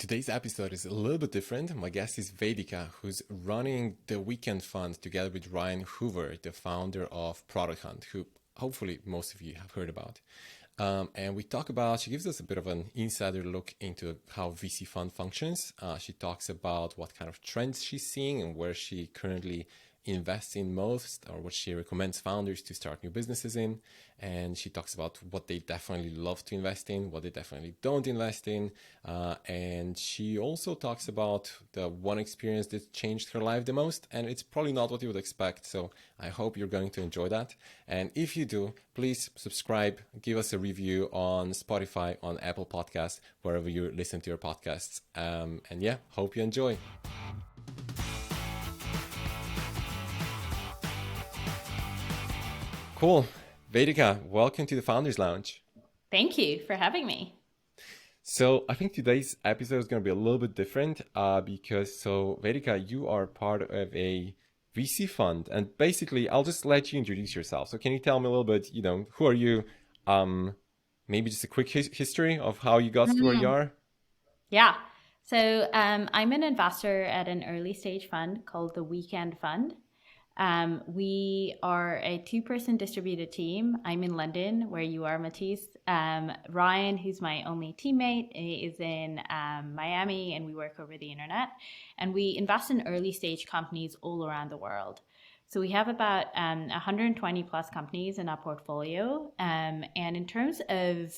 Today's episode is a little bit different. My guest is Vedika, who's running the Weekend Fund together with Ryan Hoover, the founder of Product Hunt, who hopefully most of you have heard about. And we talk about, she gives us a bit of an insider look into how VC fund functions. She talks about what kind of trends she's seeing and where she currently invests in most, or what she recommends founders to start new businesses in. And she talks about what they definitely love to invest in, what they definitely don't invest in. And she also talks about the one experience that changed her life the most. And it's probably not what you would expect. So I hope you're going to enjoy that. And if you do, please subscribe, give us a review on Spotify, on Apple Podcasts, wherever you listen to your podcasts. And yeah, hope you enjoy. Cool. Vedika, welcome to the Founders Lounge. Thank you for having me. So I think today's episode is going to be a little bit different because Vedika, you are part of a VC fund, and basically I'll just let you introduce yourself. So can you tell me a little bit, who are you? Maybe just a quick history of how you got to where you are. Yeah. So I'm an investor at an early stage fund called the Weekend Fund. We are a two-person distributed team. I'm in London, where you are, Matisse. Ryan, who's my only teammate, is in Miami, and we work over the internet. And we invest in early stage companies all around the world. So we have about 120 plus companies in our portfolio. And in terms of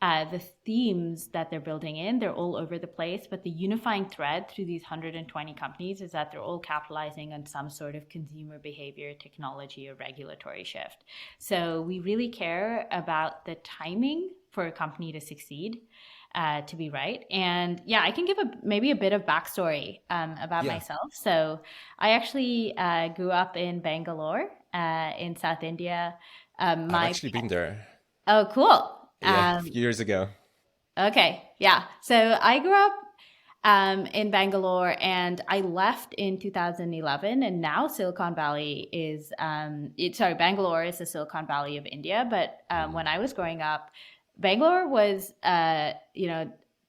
the themes that they're building in, they're all over the place, but the unifying thread through these 120 companies is that they're all capitalizing on some sort of consumer behavior, technology, or regulatory shift. So we really care about the timing for a company to succeed, to be right. And yeah, I can give maybe a bit of backstory about myself. So I actually grew up in Bangalore, in South India. I've actually been there. Oh, cool. Yeah, a few years ago. Okay, yeah. So I grew up in Bangalore, and I left in 2011. And now Silicon Valley is, Bangalore is the Silicon Valley of India. But when I was growing up, Bangalore was,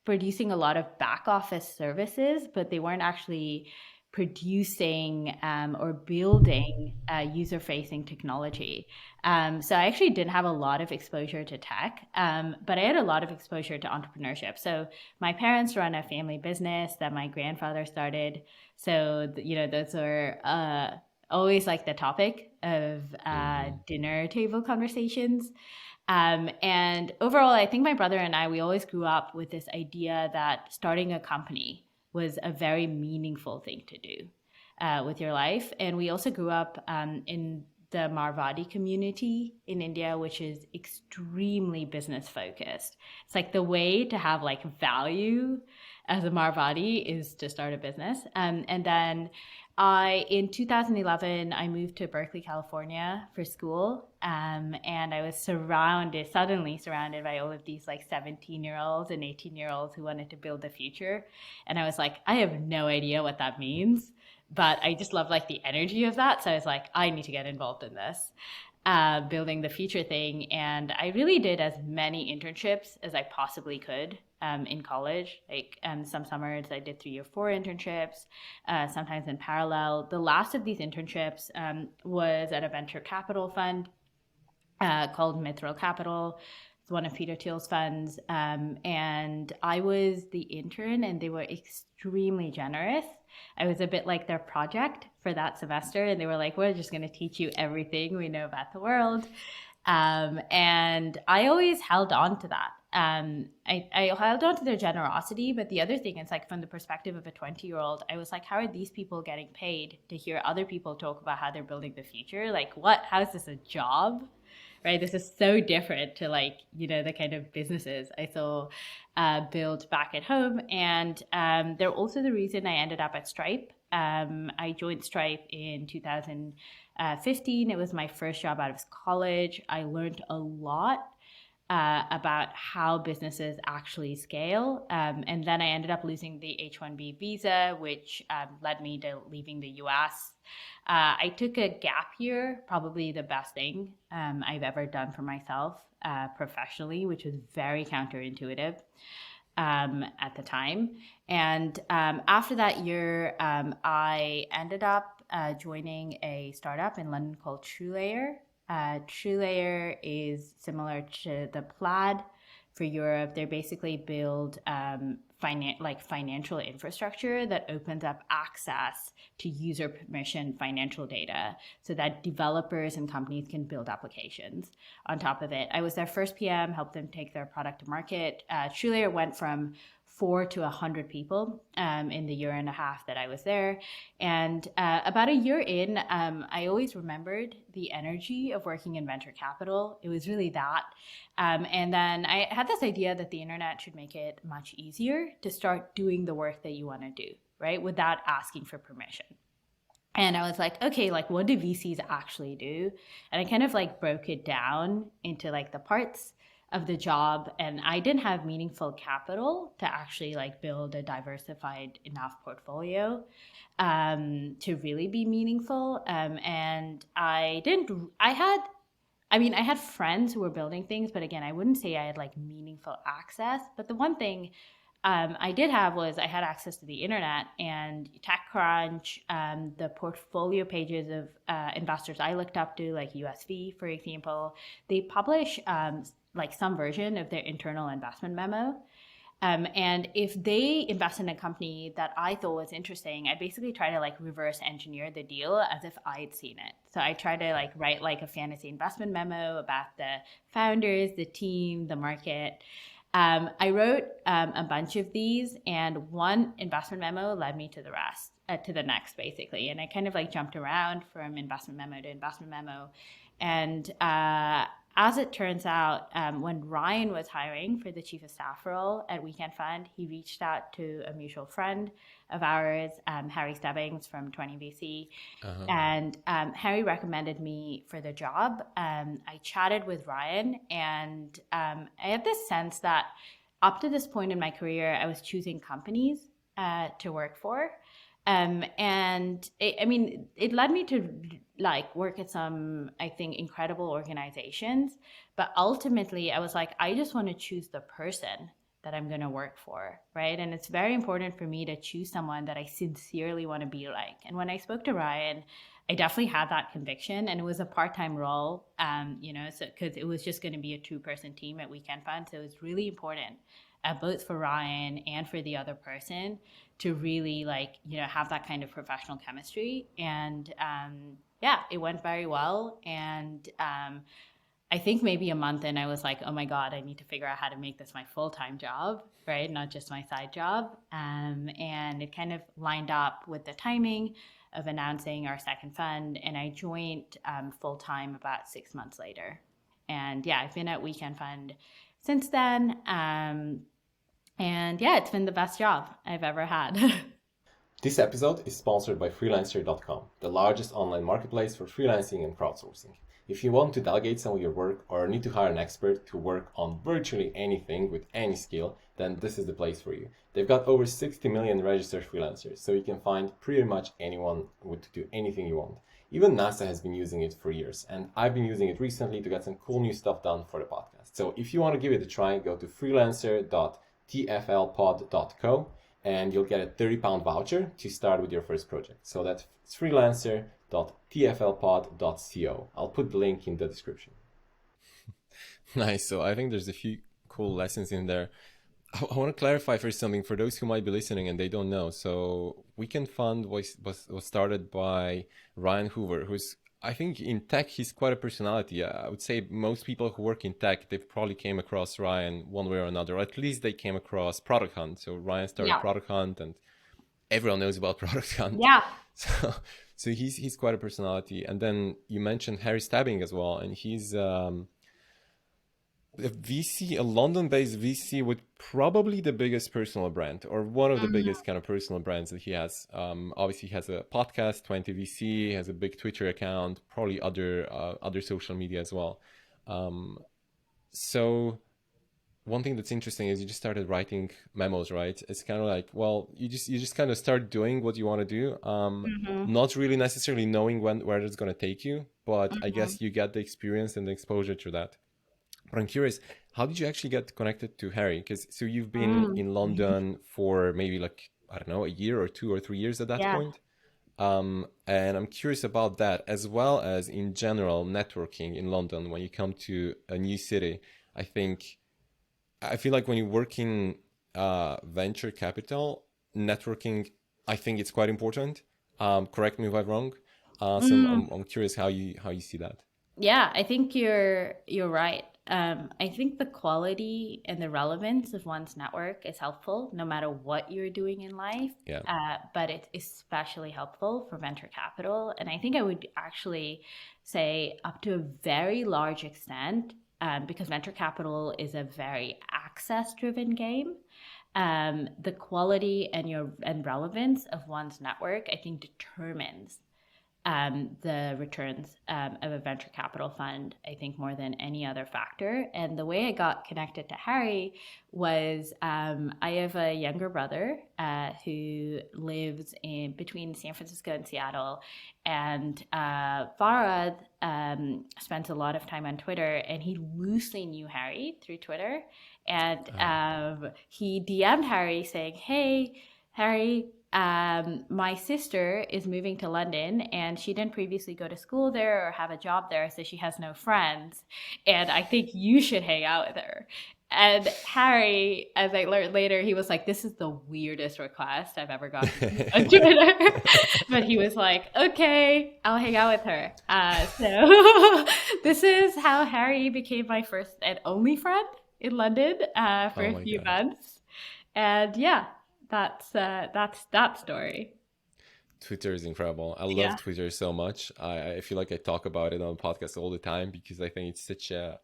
producing a lot of back office services, but they weren't actually producing or building user-facing technology. So I actually didn't have a lot of exposure to tech, but I had a lot of exposure to entrepreneurship. So my parents run a family business that my grandfather started. So, those are always like the topic of dinner table conversations. And overall, I think my brother and I, we always grew up with this idea that starting a company was a very meaningful thing to do with your life. And we also grew up in the Marwadi community in India, which is extremely business focused. It's like the way to have like value as a Marwadi is to start a business. And then in 2011, I moved to Berkeley, California for school. And I was suddenly surrounded by all of these like 17-year-olds and 18-year-olds who wanted to build the future. And I was like, I have no idea what that means, but I just love like the energy of that. So I was like, I need to get involved in this, building the future thing. And I really did as many internships as I possibly could in college. Like some summers I did 3 or 4 internships, sometimes in parallel. The last of these internships was at a venture capital fund called Mithril Capital. It's one of Peter Thiel's funds. And I was the intern, and they were extremely generous. I was a bit like their project for that semester, and they were like, we're just going to teach you everything we know about the world. And I always held on to that. I held on to their generosity, but the other thing is like from the perspective of a 20-year-old, I was like, how are these people getting paid to hear other people talk about how they're building the future? Like how is this a job? Right? This is so different to like, the kind of businesses I saw build back at home. And they're also the reason I ended up at Stripe. I joined Stripe in 2015. It was my first job out of college. I learned a lot about how businesses actually scale. And then I ended up losing the H-1B visa, which led me to leaving the US. I took a gap year, probably the best thing I've ever done for myself professionally, which was very counterintuitive. at the time. And after that year, I ended up joining a startup in London called TrueLayer. TrueLayer is similar to the Plaid for Europe. They basically build financial infrastructure that opens up access to user permission financial data so that developers and companies can build applications on top of it. I was their first PM, helped them take their product to market. TrueLayer went from 4 to 100 people in the year and a half that I was there. And about a year in, I always remembered the energy of working in venture capital. It was really that. And then I had this idea that the internet should make it much easier to start doing the work that you want to do, right? Without asking for permission. And I was like, okay, like what do VCs actually do? And I kind of like broke it down into like the parts of the job, and I didn't have meaningful capital to actually like build a diversified enough portfolio to really be meaningful. And I didn't. I had friends who were building things, but again, I wouldn't say I had like meaningful access. But the one thing I did have was I had access to the internet and TechCrunch, the portfolio pages of investors I looked up to, like USV, for example. They publish like some version of their internal investment memo. And if they invest in a company that I thought was interesting, I basically try to like reverse engineer the deal as if I'd seen it. So I try to like write like a fantasy investment memo about the founders, the team, the market. I wrote a bunch of these, and one investment memo led me to the rest, to the next, basically. And I kind of like jumped around from investment memo to investment memo. And as it turns out, when Ryan was hiring for the chief of staff role at Weekend Fund, he reached out to a mutual friend of ours, Harry Stebbings from 20VC. And Harry recommended me for the job. I chatted with Ryan, and I had this sense that up to this point in my career, I was choosing companies to work for. And it led me to like work at some, I think, incredible organizations. But ultimately, I was like, I just want to choose the person that I'm going to work for, right? And it's very important for me to choose someone that I sincerely want to be like. And when I spoke to Ryan, I definitely had that conviction, and it was a part-time role, so because it was just going to be a two-person team at Weekend Fund. So it was really important, both for Ryan and for the other person, to really have that kind of professional chemistry. And it went very well. And I think maybe a month in, I was like, oh my God, I need to figure out how to make this my full-time job, right? Not just my side job. And it kind of lined up with the timing of announcing our second fund. And I joined full-time about 6 months later. And I've been at Weekend Fund since then. It's been the best job I've ever had. This episode is sponsored by Freelancer.com, the largest online marketplace for freelancing and crowdsourcing. If you want to delegate some of your work or need to hire an expert to work on virtually anything with any skill, then this is the place for you. They've got over 60 million registered freelancers, so you can find pretty much anyone to do anything you want. Even NASA has been using it for years, and I've been using it recently to get some cool new stuff done for the podcast. So if you want to give it a try, go to freelancer.tflpod.co and you'll get a £30 voucher to start with your first project. So that's freelancer.tflpod.co. I'll put the link in the description. Nice. So I think there's a few cool lessons in there. I want to clarify first something for those who might be listening and they don't know. So Weekend Fund was started by Ryan Hoover, who's, I think in tech, he's quite a personality. I would say most people who work in tech, they've probably came across Ryan one way or another, or at least they came across Product Hunt. So Ryan started Product Hunt and everyone knows about Product Hunt. Yeah. So he's quite a personality. And then you mentioned Harry Stabbing as well. And he's a VC, a London-based VC with probably the biggest personal brand, or one of the biggest kind of personal brands that he has. Obviously, he has a podcast, 20VC, has a big Twitter account, probably other social media as well. So one thing that's interesting is you just started writing memos, right? It's kind of like, well, you just kind of start doing what you want to do, not really necessarily knowing where it's going to take you, but I guess you get the experience and the exposure to that. But I'm curious, how did you actually get connected to Harry? Because so you've been Mm, in London for maybe like, I don't know, a year or 2 or 3 years at that yeah. point. And I'm curious about that, as well as in general networking in London when you come to a new city. I think I feel like when you work in venture capital, networking, I think it's quite important. Correct me if I'm wrong. So Mm. I'm curious how you see that. Yeah, I think you're right. I think the quality and the relevance of one's network is helpful no matter what you're doing in life. Yeah. But it's especially helpful for venture capital. And I think I would actually say up to a very large extent, because venture capital is a very access-driven game. The quality and relevance of one's network, I think, determines the returns of a venture capital fund, I think, more than any other factor. And the way I got connected to Harry was I have a younger brother who lives in between San Francisco and Seattle. And Farad spends a lot of time on Twitter, and he loosely knew Harry through Twitter. And Oh, he DM'd Harry saying, "Hey, Harry, my sister is moving to London and she didn't previously go to school there or have a job there, so she has no friends. And I think you should hang out with her." And Harry, as I learned later, he was like, "This is the weirdest request I've ever gotten on Twitter." But he was like, "Okay, I'll hang out with her." So this is how Harry became my first and only friend in London for oh a my few God. months. And yeah, that's that story. Twitter is incredible. I love Yeah. Twitter so much. I feel like I talk about it on podcasts all the time because I think it's such a,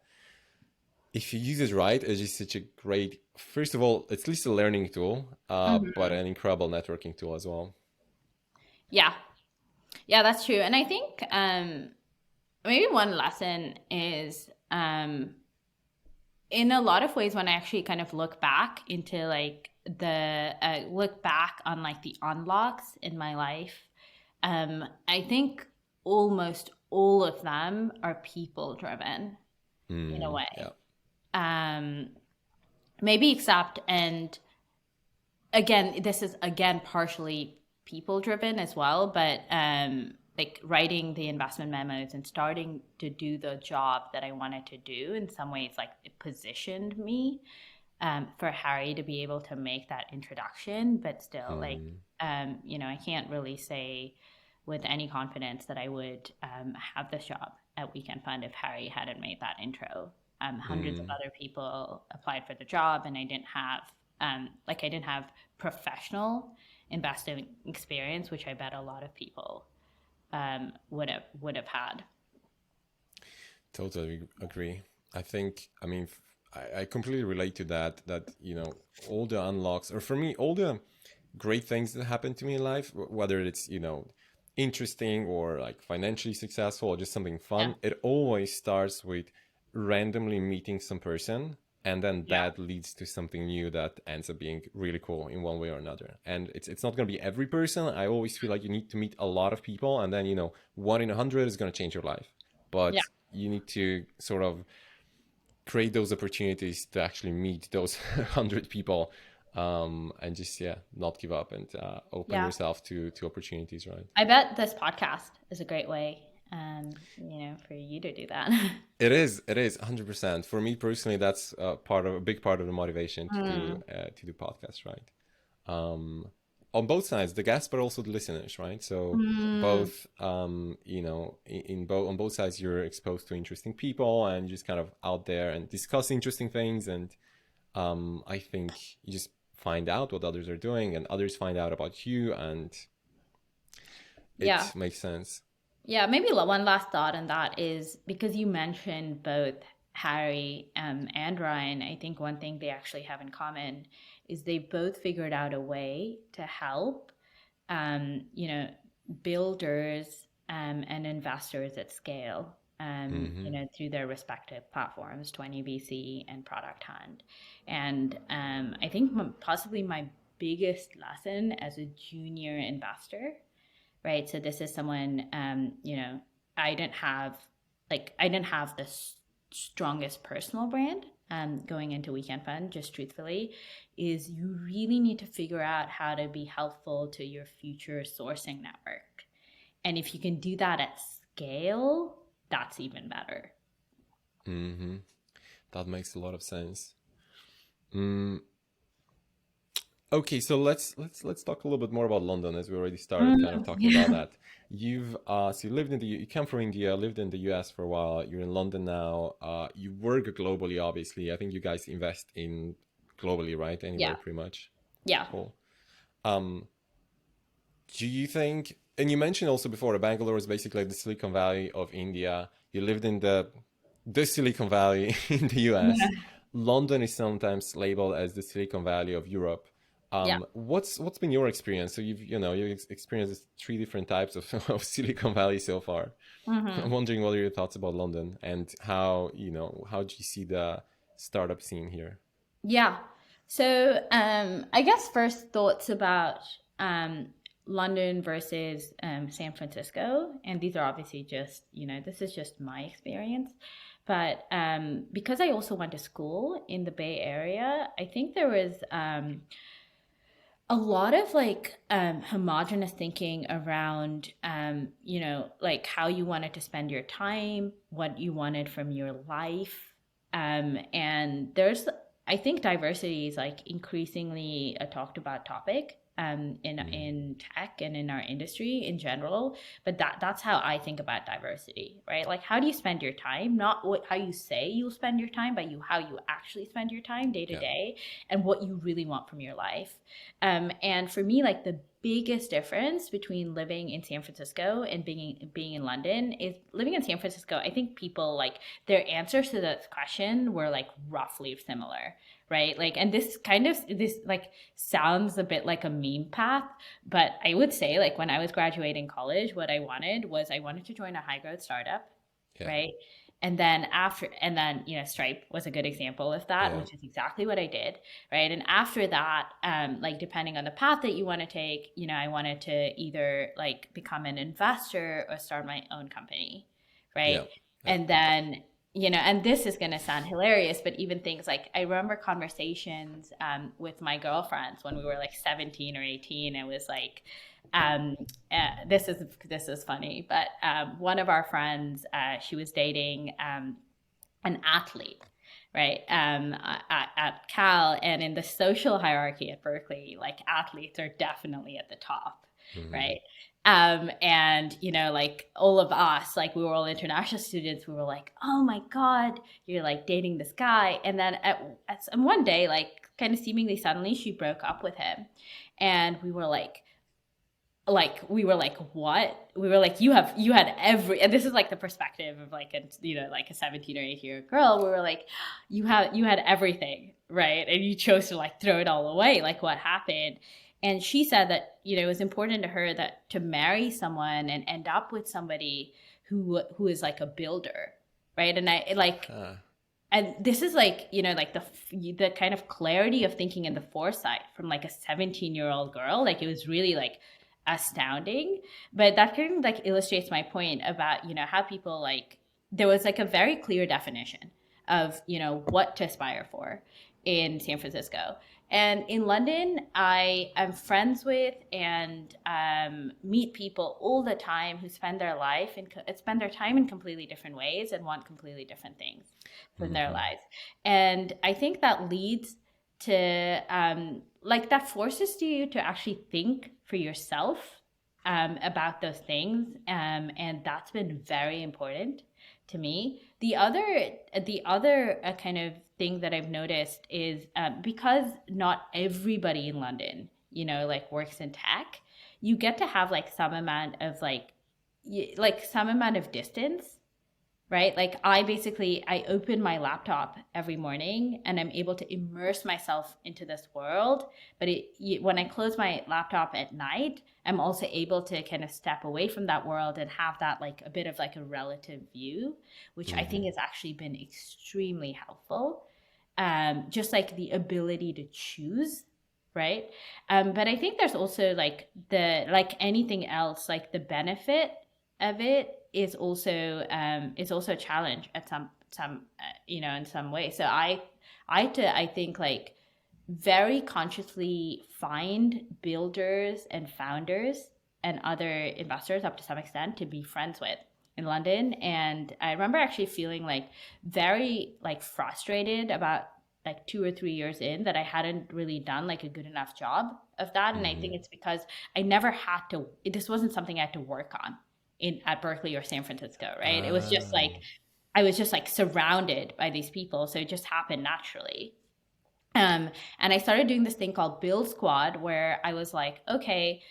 if you use it right, it's just such a great, first of all, it's at least a learning tool, but Mhm. an incredible networking tool as well. Yeah. Yeah, that's true. And I think maybe one lesson is in a lot of ways when I actually kind of look back into like the look back on like the unlocks in my life, I think almost all of them are people driven in a Mm, yeah. way. Um, Maybe except, and again, this is again partially people driven as well, but like writing the investment memos and starting to do the job that I wanted to do in some ways, like it positioned me for Harry to be able to make that introduction. But still, like, Mm, I can't really say with any confidence that I would have this job at Weekend Fund if Harry hadn't made that intro. Hundreds of mm. other people applied for the job, and I didn't have professional investing experience, which I bet a lot of people would have had. Totally agree. I think, I mean, I completely relate to that, all the unlocks, or for me, all the great things that happen to me in life, whether it's, interesting or like financially successful or just something Yeah, fun, it always starts with randomly meeting some person. And then yeah, that leads to something new that ends up being really cool in one way or another. And it's not going to be every person. I always feel like you need to meet a lot of people, and then, 1 in 100 is going to change your life. yeah, But you need to sort of create those opportunities to actually meet those 100 people, and just, yeah, not give up and open yeah. yourself to opportunities, right? I bet this podcast is a great way, for you to do that. It is 100%. For me personally, that's a big part of the motivation Mm, to do podcasts, right? um, on both sides, the guests, but also the listeners, right? So mm, both, in both on both sides, you're exposed to interesting people and just kind of out there and discuss interesting things. And I think you just find out what others are doing, and others find out about you, and yeah. it makes sense. Yeah, maybe one last thought on that is because you mentioned both Harry and Ryan, I think one thing they actually have in common is they both figured out a way to help, um, you know, builders and investors at scale, Hmm. through their respective platforms, 20VC and Product Hunt. And I think possibly my biggest lesson as a junior investor, right? So this is someone, I didn't have I didn't have the strongest personal brand. going into weekend fund, just truthfully, is you really need to figure out how to be helpful to your future sourcing network. And if you can do that at scale, that's even better. Mm-hmm. That makes a lot of sense. Mm. Okay, so let's talk a little bit more about London, as we already started kind of talking about Yeah. that. So you lived in you come from India, lived in the US for a while. You're in London now. You work globally, obviously. I think you guys invest in globally, right? Anywhere, Yeah. pretty much. Yeah. Cool. Um, do you think? And you mentioned also before, Bangalore is basically like the Silicon Valley of India. You lived in the Silicon Valley in the US. Yeah. London is sometimes labeled as the Silicon Valley of Europe. Yeah. What's been your experience? So you've experienced three different types of, of Silicon Valley so far. I'm Hmm. wondering what are your thoughts about London and how do you see the startup scene here? Yeah. So, I guess first thoughts about um, London versus San Francisco, and these are obviously just, this is just my experience, but because I also went to school in the Bay Area, I think there was a lot of like homogenous thinking around like how you wanted to spend your time, what you wanted from your life. And there's, I think diversity is like increasingly a talked about topic Mm, in tech and in our industry in general. But that's how I think about diversity, right? Like, how do you spend your time? Not how you say you'll spend your time, but how you actually spend your time day to yeah, day, and what you really want from your life. And for me, like the biggest difference between living in San Francisco and being in London is living in San Francisco. I think people like their answers to that question were like roughly similar, right? Like, and this like sounds a bit like a meme path, but I would say like when I was graduating college, what I wanted to join a high growth startup, yeah, right? And then Stripe was a good example of that, yeah. which is exactly what I did, right? And after that, like depending on the path that you want to take, I wanted to either like become an investor or start my own company, right? Yeah, yeah. And then and this is going to sound hilarious, but even things like I remember conversations with my girlfriends when we were like 17 or 18. It was like um, this is funny, but one of our friends, she was dating an athlete, right? At Cal, and in the social hierarchy at Berkeley, like athletes are definitely at the top, Hmm. right? And like all of us, like we were all international students, we were like, oh my God, you're like dating this guy. And then and one day, like kind of seemingly suddenly, she broke up with him. And we were like, what? We were like, you had every, and this is like the perspective of like like a 17 or 18-year girl. We were like, you had everything, right? And you chose to like throw it all away. Like, what happened? And she said that it was important to her that to marry someone and end up with somebody who is like a builder, right? And I like, Huh. and this is like like the kind of clarity of thinking and the foresight from like a 17-year-old girl. Like, it was really like astounding. But that kind of like illustrates my point about how people like, there was like a very clear definition of what to aspire for in San Francisco. And in London, I am friends with and meet people all the time who spend their life and spend their time in completely different ways and want completely different things from their Hmm. lives. And I think that leads to like that forces you to actually think for yourself about those things, and that's been very important to me. The other kind of thing that I've noticed is because not everybody in London, like works in tech, you get to have like some amount of like some amount of distance, right? Like I open my laptop every morning and I'm able to immerse myself into this world. But when I close my laptop at night, I'm also able to kind of step away from that world and have that like a bit of like a relative view, which I think Hmm. has actually been extremely helpful. Just like the ability to choose, right? But I think there's also like like anything else, like the benefit of it is also a challenge at some in some way. So I had to, I think, like very consciously find builders and founders and other investors up to some extent to be friends with in London. And I remember actually feeling like very like frustrated about like 2 or 3 years in that I hadn't really done like a good enough job of that. And I think Mm-hmm. it's because I never had to, this wasn't something I had to work on in at Berkeley or San Francisco, right? It was just like Ah. I was just like surrounded by these people. So it just happened naturally. And I started doing this thing called Build Squad, where I was like, okay,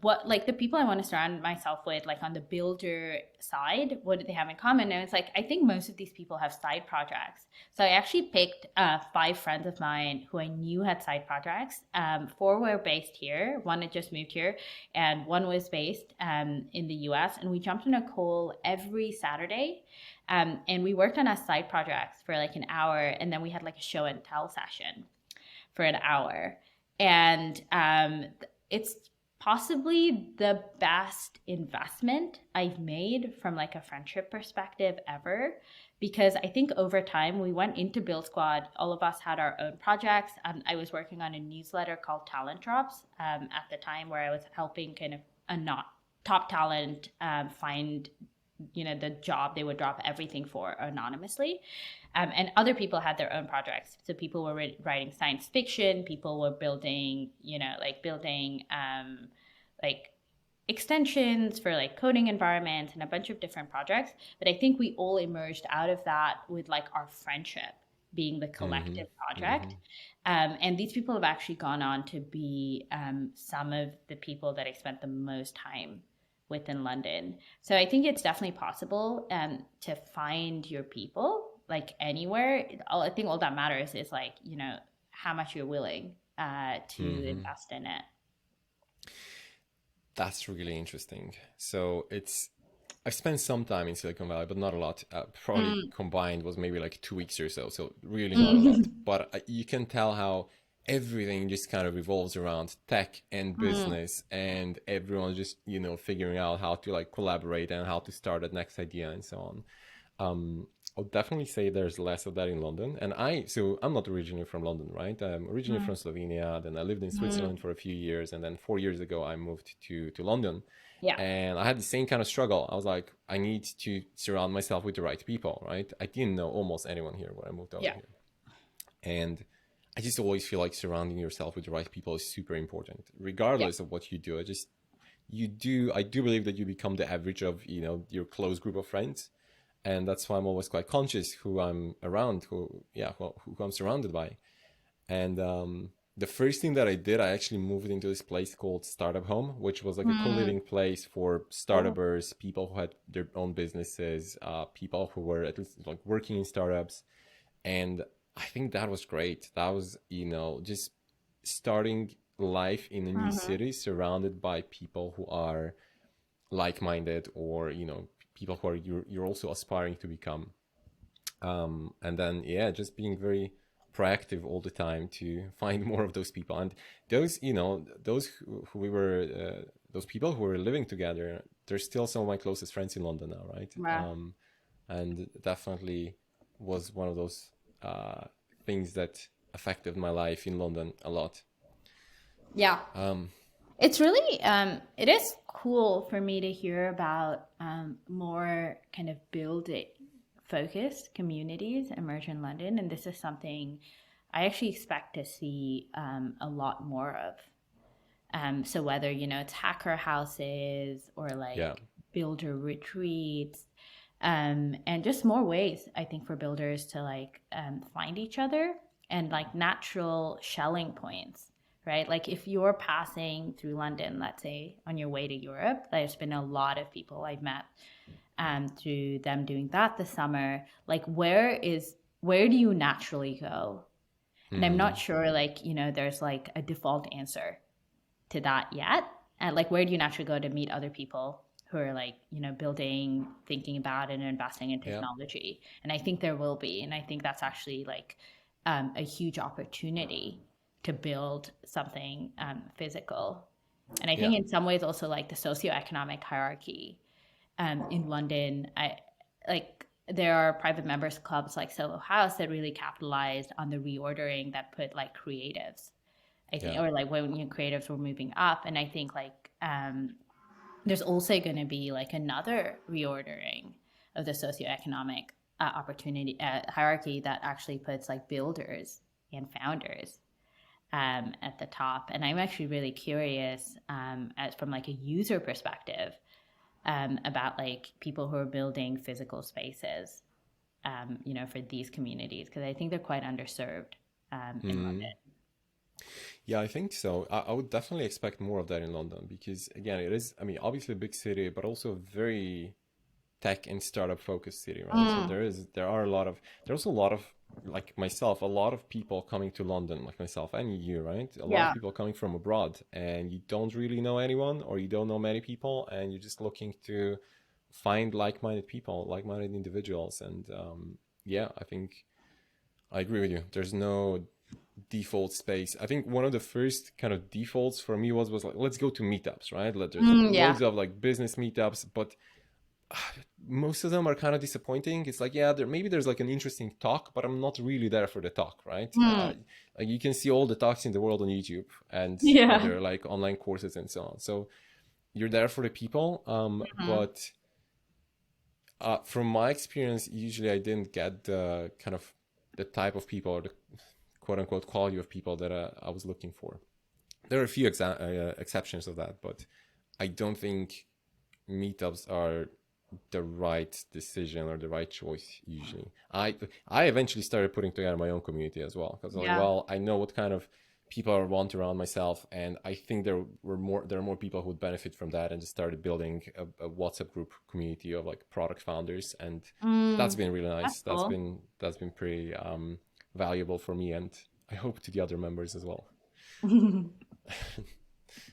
what like the people I want to surround myself with, like on the builder side, what do they have in common? And it's like I think most of these people have side projects. So I actually picked 5 friends of mine who I knew had side projects. 4 were based here, one had just moved here, and one was based in the US. And we jumped on a call every Saturday, and we worked on our side projects for like an hour, and then we had like a show and tell session for an hour. And it's possibly the best investment I've made from like a friendship perspective ever, because I think over time we went into Build Squad, all of us had our own projects. I was working on a newsletter called Talent Drops at the time, where I was helping kind of a not top talent find the job they would drop everything for anonymously. And other people had their own projects. So people were writing science fiction, people were building, like extensions for like coding environments and a bunch of different projects. But I think we all emerged out of that with like our friendship being the Mm-hmm. collective Mm-hmm. project. And these people have actually gone on to be some of the people that I spent the most time with in London. So I think it's definitely possible to find your people like anywhere. I think all that matters is like, how much you're willing to Mm-hmm. invest in it. That's really interesting. So I've spent some time in Silicon Valley, but not a lot. Probably Mm. combined was maybe like 2 weeks or so. So really not a lot. Mm. But you can tell how everything just kind of revolves around tech and Mm. business, and everyone just figuring out how to like collaborate and how to start that next idea and so on. I'll definitely say there's less of that in London. And so I'm not originally from London, right? I'm originally Mm. from Slovenia. Then I lived in Mm. Switzerland for a few years. And then 4 years ago, I moved to London. Yeah. And I had the same kind of struggle. I was like, I need to surround myself with the right people, right? I didn't know almost anyone here when I moved over Yeah. here. And I just always feel like surrounding yourself with the right people is super important, Yeah. regardless of what you do. I do believe that you become the average of, your close group of friends. And that's why I'm always quite conscious who I'm around, who I'm surrounded by. And the first thing that I did, I actually moved into this place called Startup Home, which was like a Mm. co-living place for Cool. startups, people who had their own businesses, people who were at least like working in startups. And I think that was great. That was, just starting life in a new Mm-hmm. city surrounded by people who are like-minded, or people who are you're also aspiring to become. And then yeah, just being very proactive all the time to find more of those people. And those who we were those people who were living together, they're still some of my closest friends in London now, right? Yeah. And definitely was one of those things that affected my life in London a lot. Yeah. um, It's really it is cool for me to hear about more kind of building focused communities emerge in London, and this is something I actually expect to see a lot more of. So whether it's hacker houses or yeah. like builder retreats, and just more ways I think for builders to like find each other and like natural shelling points, right? Like if you're passing through London, let's say on your way to Europe, there's been a lot of people I've met through them doing that this summer. Like where do you naturally go? And I'm not Hmm. sure like there's like a default answer to that yet. And like where do you naturally go to meet other people who are like building, thinking about and investing in Yeah. technology? And I think there will be, and I think that's actually like a huge opportunity to build something physical. And I Yeah. think in some ways also like the socioeconomic hierarchy in London, I like there are private members clubs like Solo House that really capitalized on the reordering that put like creatives, I think, Yeah. or like when creatives were moving up. And I think like there's also going to be like another reordering of the socioeconomic opportunity hierarchy that actually puts like builders and founders at the top. And I'm actually really curious as from like a user perspective about like people who are building physical spaces, for these communities, because I think they're quite underserved in London. Yeah, I think so. I would definitely expect more of that in London because, again, it is, I mean, obviously a big city, but also a very tech and startup focused city, right? So Mm, there's a lot of, like myself, a lot of people coming to London, like myself and you, right? A lot of yeah. people coming from abroad, and you don't really know anyone or you don't know many people, and you're just looking to find like-minded people, like-minded individuals. And yeah, I think I agree with you. There's no default space. I think one of the first kind of defaults for me was like, let's go to meetups, right? There's Yeah. loads of like business meetups, but most of them are kind of disappointing. It's like, yeah, maybe there's like an interesting talk, but I'm not really there for the talk, right? Mm, Like you can see all the talks in the world on YouTube, and yeah. there are like online courses and so on. So you're there for the people, Mhm. but from my experience, usually I didn't get the kind of the type of people or the quote unquote quality of people that I was looking for. There are a few exceptions of that, but I don't think meetups are the right decision or the right choice usually. I eventually started putting together my own community as well because I was like, Yeah. well, I know what kind of people I want around myself, and I think there are more people who would benefit from that, and just started building a WhatsApp group community of like product founders, and that's Mm, been really that's nice. cool. That's been pretty valuable for me, and I hope to the other members as well.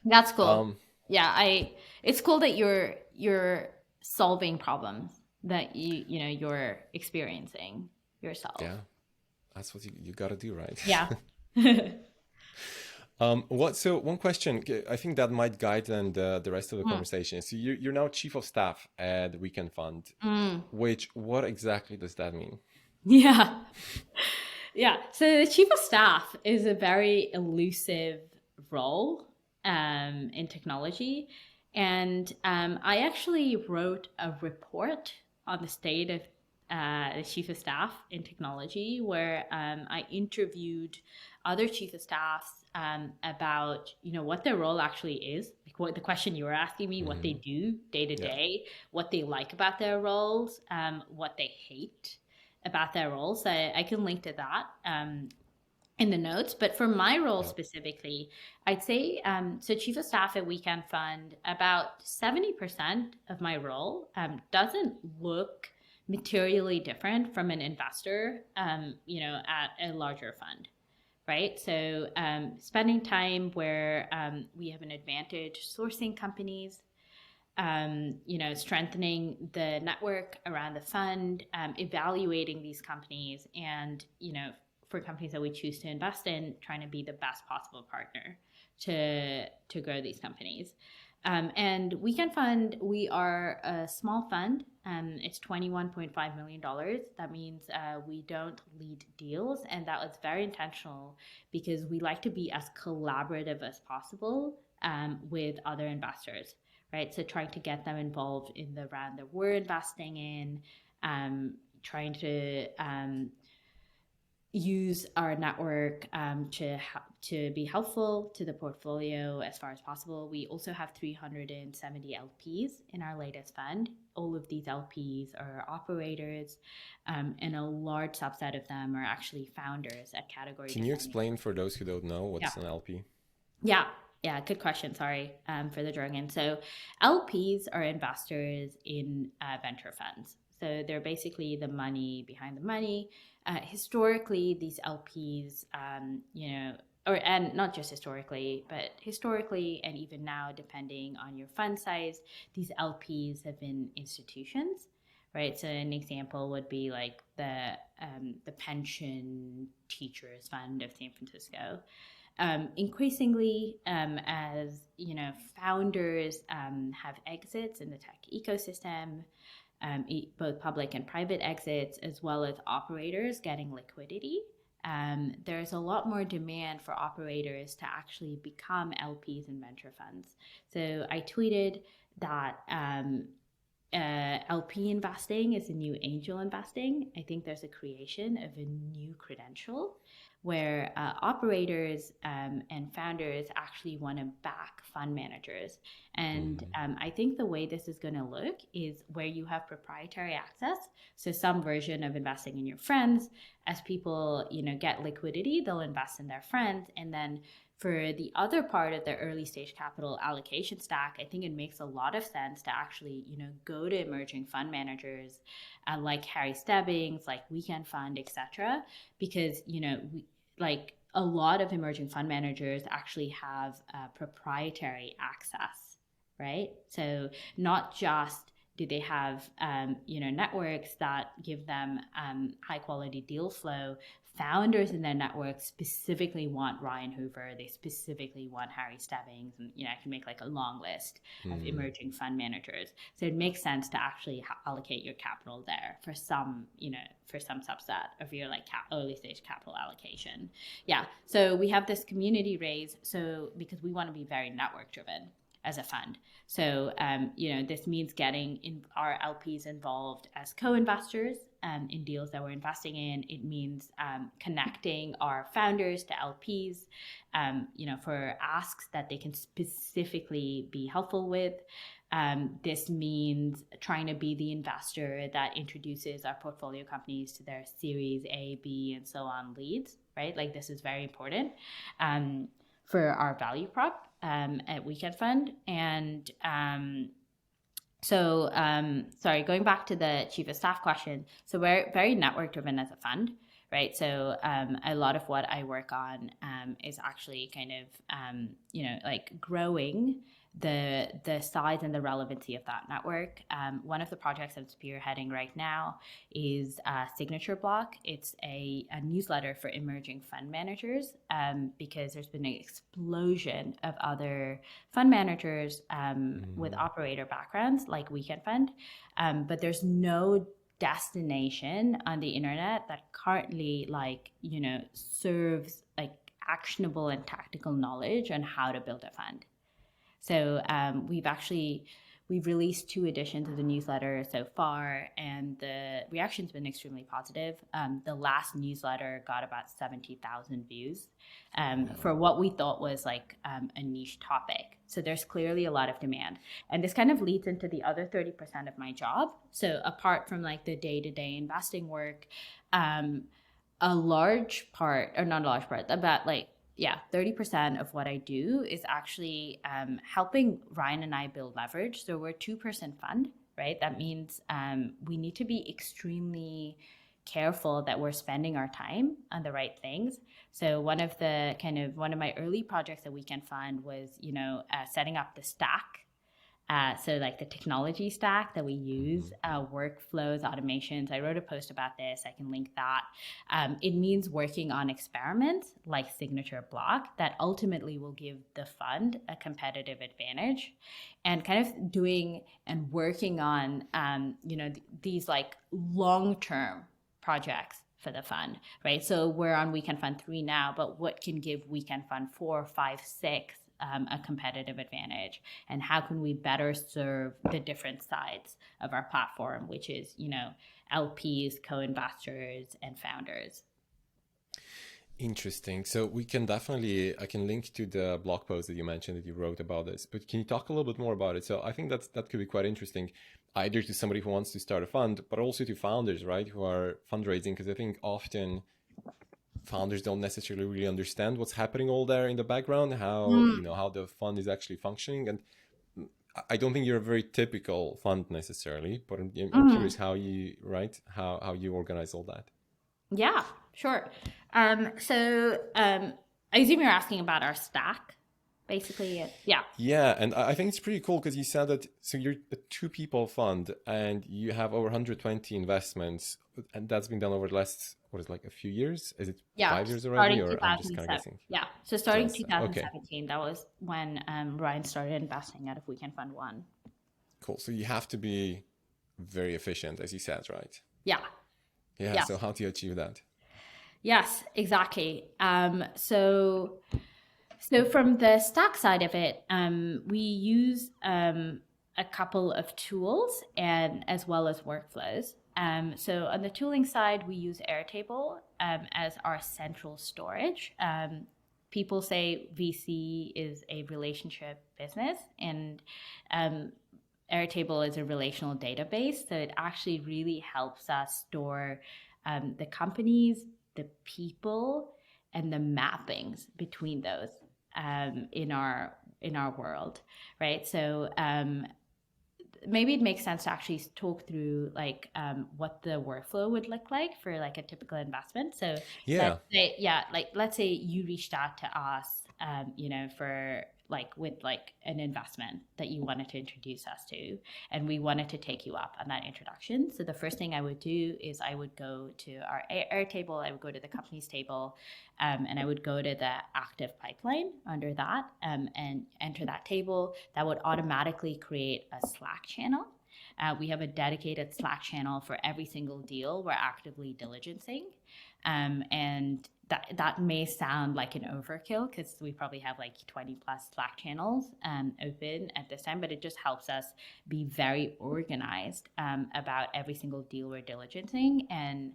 That's cool. Um, Yeah, it's cool that you're solving problems that you're experiencing yourself. yeah, that's what you got to do, right? Yeah. So one question, I think that might guide then the rest of the Mm, conversation. So you're now chief of staff at the Weekend Fund, mm. which what exactly does that mean? Yeah. Yeah. So the chief of staff is a very elusive role in technology. And I actually wrote a report on the state of the chief of staff in technology, where I interviewed other chief of staffs about what their role actually is, like what the question you were asking me, what they Hmm. do day to Yeah, day, what they like about their roles, what they hate about their roles. So I can link to that in the notes. But for my role yeah. specifically, I'd say so chief of staff at Weekend Fund, about 70% of my role doesn't look materially different from an investor, at a larger fund. Right. So spending time where we have an advantage sourcing companies, strengthening the network around the fund, evaluating these companies, and for companies that we choose to invest in, trying to be the best possible partner to grow these companies. And Weekend Fund, we are a small fund. It's $21.5 million. That means we don't lead deals, and that was very intentional because we like to be as collaborative as possible with other investors, right? So trying to get them involved in the round that we're investing in, trying to use our network to be helpful to the portfolio as far as possible. We also have 370 LPs in our latest fund. All of these LPs are operators, and a large subset of them are actually founders at category Can you defining. explain for those who don't know Yeah. what's an LP? Yeah, yeah, good question. Sorry for the jargon. So, LPs are investors in venture funds. So they're basically the money behind the money. Historically, these LPs, and not just historically, but historically and even now, depending on your fund size, these LPs have been institutions, right? So an example would be like the Pension Teachers Fund of San Francisco. Increasingly, as founders have exits in the tech ecosystem, both public and private exits, as well as operators getting liquidity. There's a lot more demand for operators to actually become LPs in venture funds. So I tweeted that LP investing is a new angel investing. I think there's a creation of a new credential where operators and founders actually want to back fund managers. And I think the way this is going to look is where you have proprietary access. So some version of investing in your friends. As people, get liquidity, they'll invest in their friends. And then for the other part of the early stage capital allocation stack, I think it makes a lot of sense to actually, go to emerging fund managers like Harry Stebbings, like Weekend Fund, etc. Because, a lot of emerging fund managers actually have proprietary access, right? So not just do they have, networks that give them high quality deal flow. Founders in their network specifically want Ryan Hoover. They specifically want Harry Stebbings, and I can make like a long list of emerging fund managers. So it makes sense to actually allocate your capital there for some, for some subset of your like early stage capital allocation. Yeah. So we have this community raise. So because we want to be very network driven as a fund. So, this means getting our LPs involved as co-investors in deals that we're investing in. It means connecting our founders to LPs, for asks that they can specifically be helpful with. This means trying to be the investor that introduces our portfolio companies to their Series A, B, and so on leads, right? Like this is very important for our value prop at Weekend Fund. And sorry, going back to the chief of staff question. So we're very network driven as a fund, right? So a lot of what I work on is actually kind of, like growing the size and the relevancy of that network. One of the projects I'm spearheading right now is Signature Block. It's a newsletter for emerging fund managers because there's been an explosion of other fund managers with operator backgrounds like Weekend Fund, but there's no destination on the internet that currently serves like actionable and tactical knowledge on how to build a fund. So we've released 2 editions of the newsletter so far, and the reaction's been extremely positive. The last newsletter got about 70,000 views for what we thought was like a niche topic. So there's clearly a lot of demand. And this kind of leads into the other 30% of my job. So apart from like the day-to-day investing work, a large part, or not a large part, about 30% of what I do is actually helping Ryan and I build leverage. So we're a 2-person fund, right? That means we need to be extremely careful that we're spending our time on the right things. So one of my early projects at Weekend Fund was, setting up the stack. So like the technology stack that we use, workflows, automations. I wrote a post about this. I can link that. It means working on experiments like Signature Block that ultimately will give the fund a competitive advantage, and kind of doing and working on, these like long-term projects for the fund, right? So we're on Weekend Fund 3 now, but what can give Weekend Fund 4, 5, 6 a competitive advantage, and how can we better serve the different sides of our platform, which is, LPs, co-investors, and founders. Interesting. So I can link to the blog post that you mentioned that you wrote about this, but can you talk a little bit more about it? So I think that could be quite interesting, either to somebody who wants to start a fund, but also to founders, right, who are fundraising, because I think often founders don't necessarily really understand what's happening all there in the background, how the fund is actually functioning. And I don't think you're a very typical fund necessarily, but I'm curious how you organize all that. Yeah, sure. So I assume you're asking about our stack, basically. Yeah. Yeah, and I think it's pretty cool because you said that, so you're a 2-people fund and you have over 120 investments, and that's been done over the last, a few years? Is it 5 years already, or I'm just kind of guessing? Yeah, so starting 2017, that was when Ryan started investing out of Weekend Fund 1. Cool. So you have to be very efficient, as you said, right? Yeah. Yeah. Yes. So how do you achieve that? Yes, exactly. So from the Stack side of it, we use a couple of tools and as well as workflows. So on the tooling side, we use Airtable as our central storage. People say VC is a relationship business, and um, Airtable is a relational database. So it actually really helps us store the companies, the people, and the mappings between those in our world, right? So maybe it makes sense to actually talk through like what the workflow would look like for like a typical investment. So Yeah. let's say you reached out to us, for like with like an investment that you wanted to introduce us to, and we wanted to take you up on that introduction. So the first thing I would do is I would go to our Airtable, I would go to the company's table, and I would go to the active pipeline under that, and enter that table. That would automatically create a Slack channel. We have a dedicated Slack channel for every single deal we're actively diligencing. And that may sound like an overkill because we probably have like 20 plus Slack channels open at this time, but it just helps us be very organized about every single deal we're diligencing. And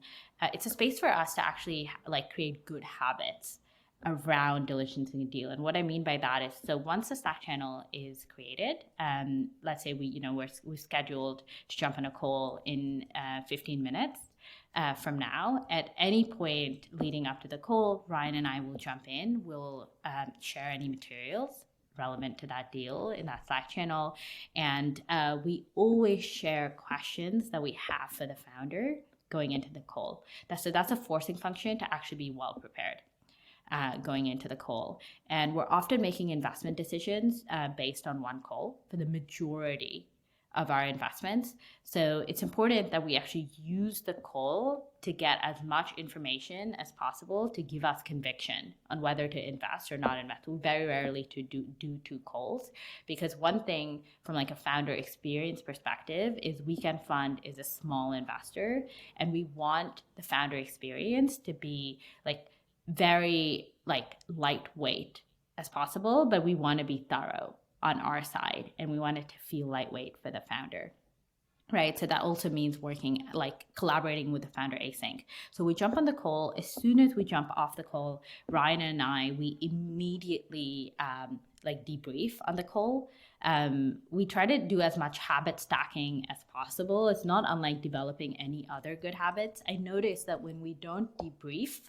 it's a space for us to actually like create good habits around diligencing a deal. And what I mean by that is, so once the Slack channel is created, let's say we're scheduled to jump on a call in 15 minutes from now. At any point leading up to the call, Ryan and I will jump in. We'll share any materials relevant to that deal in that Slack channel. And we always share questions that we have for the founder going into the call. That's a forcing function to actually be well prepared going into the call. And we're often making investment decisions based on one call for the majority of our investments. So it's important that we actually use the call to get as much information as possible to give us conviction on whether to invest or not invest. We very rarely do two calls, because one thing from like a founder experience perspective is Weekend Fund is a small investor, and we want the founder experience to be like very like lightweight as possible, but we want to be thorough on our side, and we want it to feel lightweight for the founder, right? So that also means working, like collaborating with the founder async. So we jump on the call. As soon as we jump off the call, Ryan and I, we immediately like debrief on the call. We try to do as much habit stacking as possible. It's not unlike developing any other good habits. I noticed that when we don't debrief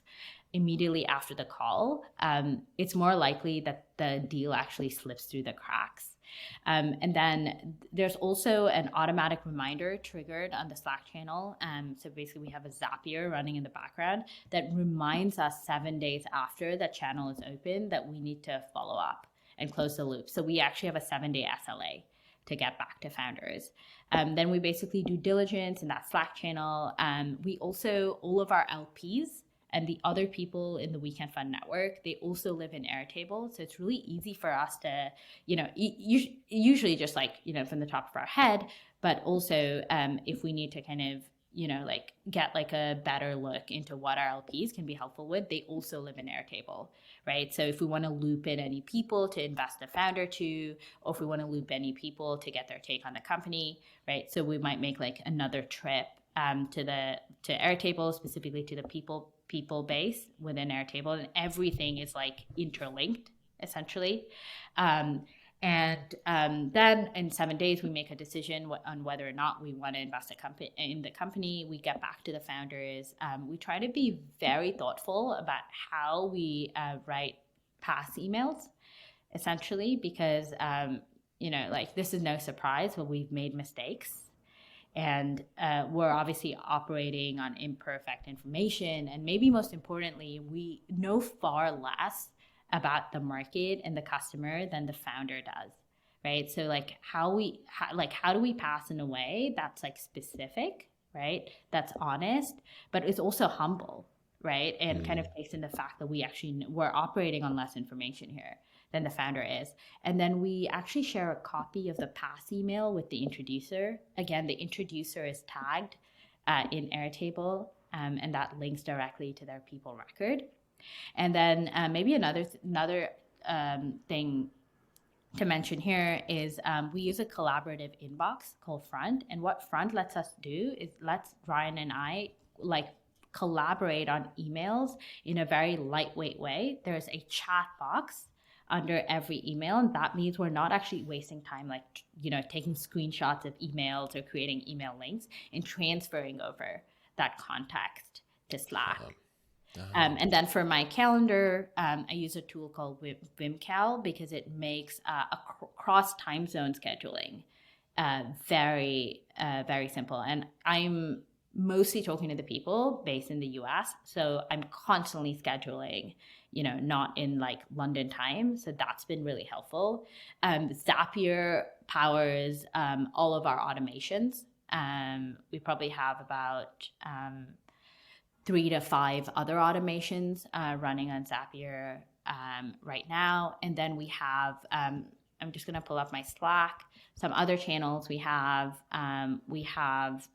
immediately after the call, it's more likely that the deal actually slips through the cracks. And then there's also an automatic reminder triggered on the Slack channel. So basically we have a Zapier running in the background that reminds us 7 days after the channel is open that we need to follow up and close the loop. So we actually have a 7-day SLA to get back to founders. Then we basically do diligence in that Slack channel. We also, all of our LPs and the other people in the Weekend Fund network, they also live in Airtable. So it's really easy for us to, usually just like, from the top of our head, but also if we need to kind of, like get like a better look into what our LPs can be helpful with, they also live in Airtable, right? So if we want to to any people to invest the founder to, or if we want to loop any people to get their take on the company, right? So we might make like another trip to Airtable, specifically to the people base within Airtable, and everything is like interlinked essentially. Then in 7 days, we make a decision on whether or not we want to invest in the company. We get back to the founders. We try to be very thoughtful about how we write pass emails, essentially, because, like this is no surprise, but we've made mistakes. And we're obviously operating on imperfect information. And maybe most importantly, we know far less about the market and the customer than the founder does, right? So like how do we pass in a way that's like specific, right? That's honest, but it's also humble, right? And kind of based in the fact that we're operating on less information here than the founder is. And then we actually share a copy of the pass email with the introducer. Again, the introducer is tagged in Airtable, and that links directly to their people record. And then maybe another thing to mention here is we use a collaborative inbox called Front. And what Front lets us do is lets Ryan and I like collaborate on emails in a very lightweight way. There's a chat box under every email, and that means we're not actually wasting time like taking screenshots of emails or creating email links and transferring over that context to Slack. And then for my calendar, I use a tool called Vimcal because it makes cross time zone scheduling very, very simple. And I'm mostly talking to the people based in the US. So I'm constantly scheduling, not in like London time. So that's been really helpful. Zapier powers all of our automations. We probably have about 3 to 5 other automations running on Zapier right now. And then we have, I'm just going to pull up my Slack, some other channels. We have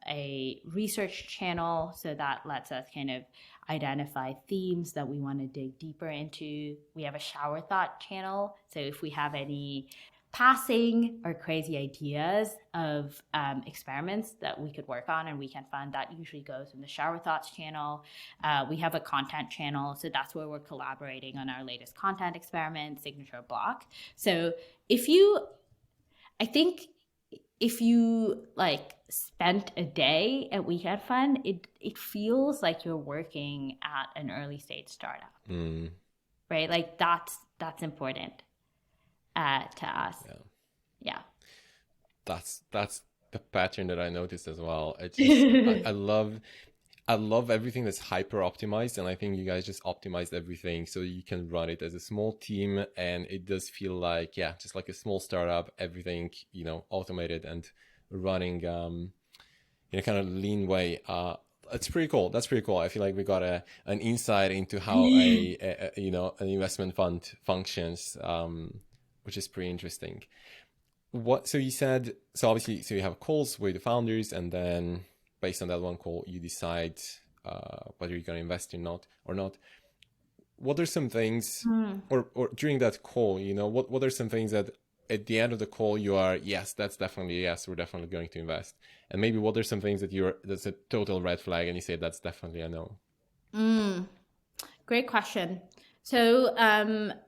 a research channel, so that lets us kind of identify themes that we want to dig deeper into. We have a shower thought channel. So if we have any passing or crazy ideas of experiments that we could work on and Weekend Fun, that usually goes in the Shower Thoughts channel. We have a content channel, so that's where we're collaborating on our latest content experiment, Signature Block. So if you like spent a day at Weekend Fun, it feels like you're working at an early stage startup, right? Like that's important to us. Yeah. That's the pattern that I noticed as well. It's just, I love everything that's hyper optimized, and I think you guys just optimized everything so you can run it as a small team, and it does feel like just like a small startup, everything automated and running in a kind of lean way. It's pretty cool. That's pretty cool. I feel like we got an insight into how an investment fund functions, which is pretty interesting. So you said, obviously, you have calls with the founders, and then based on that one call, you decide whether you're going to invest or not. What are some things, or during that call, what are some things that at the end of the call you are, yes, that's definitely yes, we're definitely going to invest, and maybe what are some things that's a total red flag, and you say that's definitely a no? Great question. So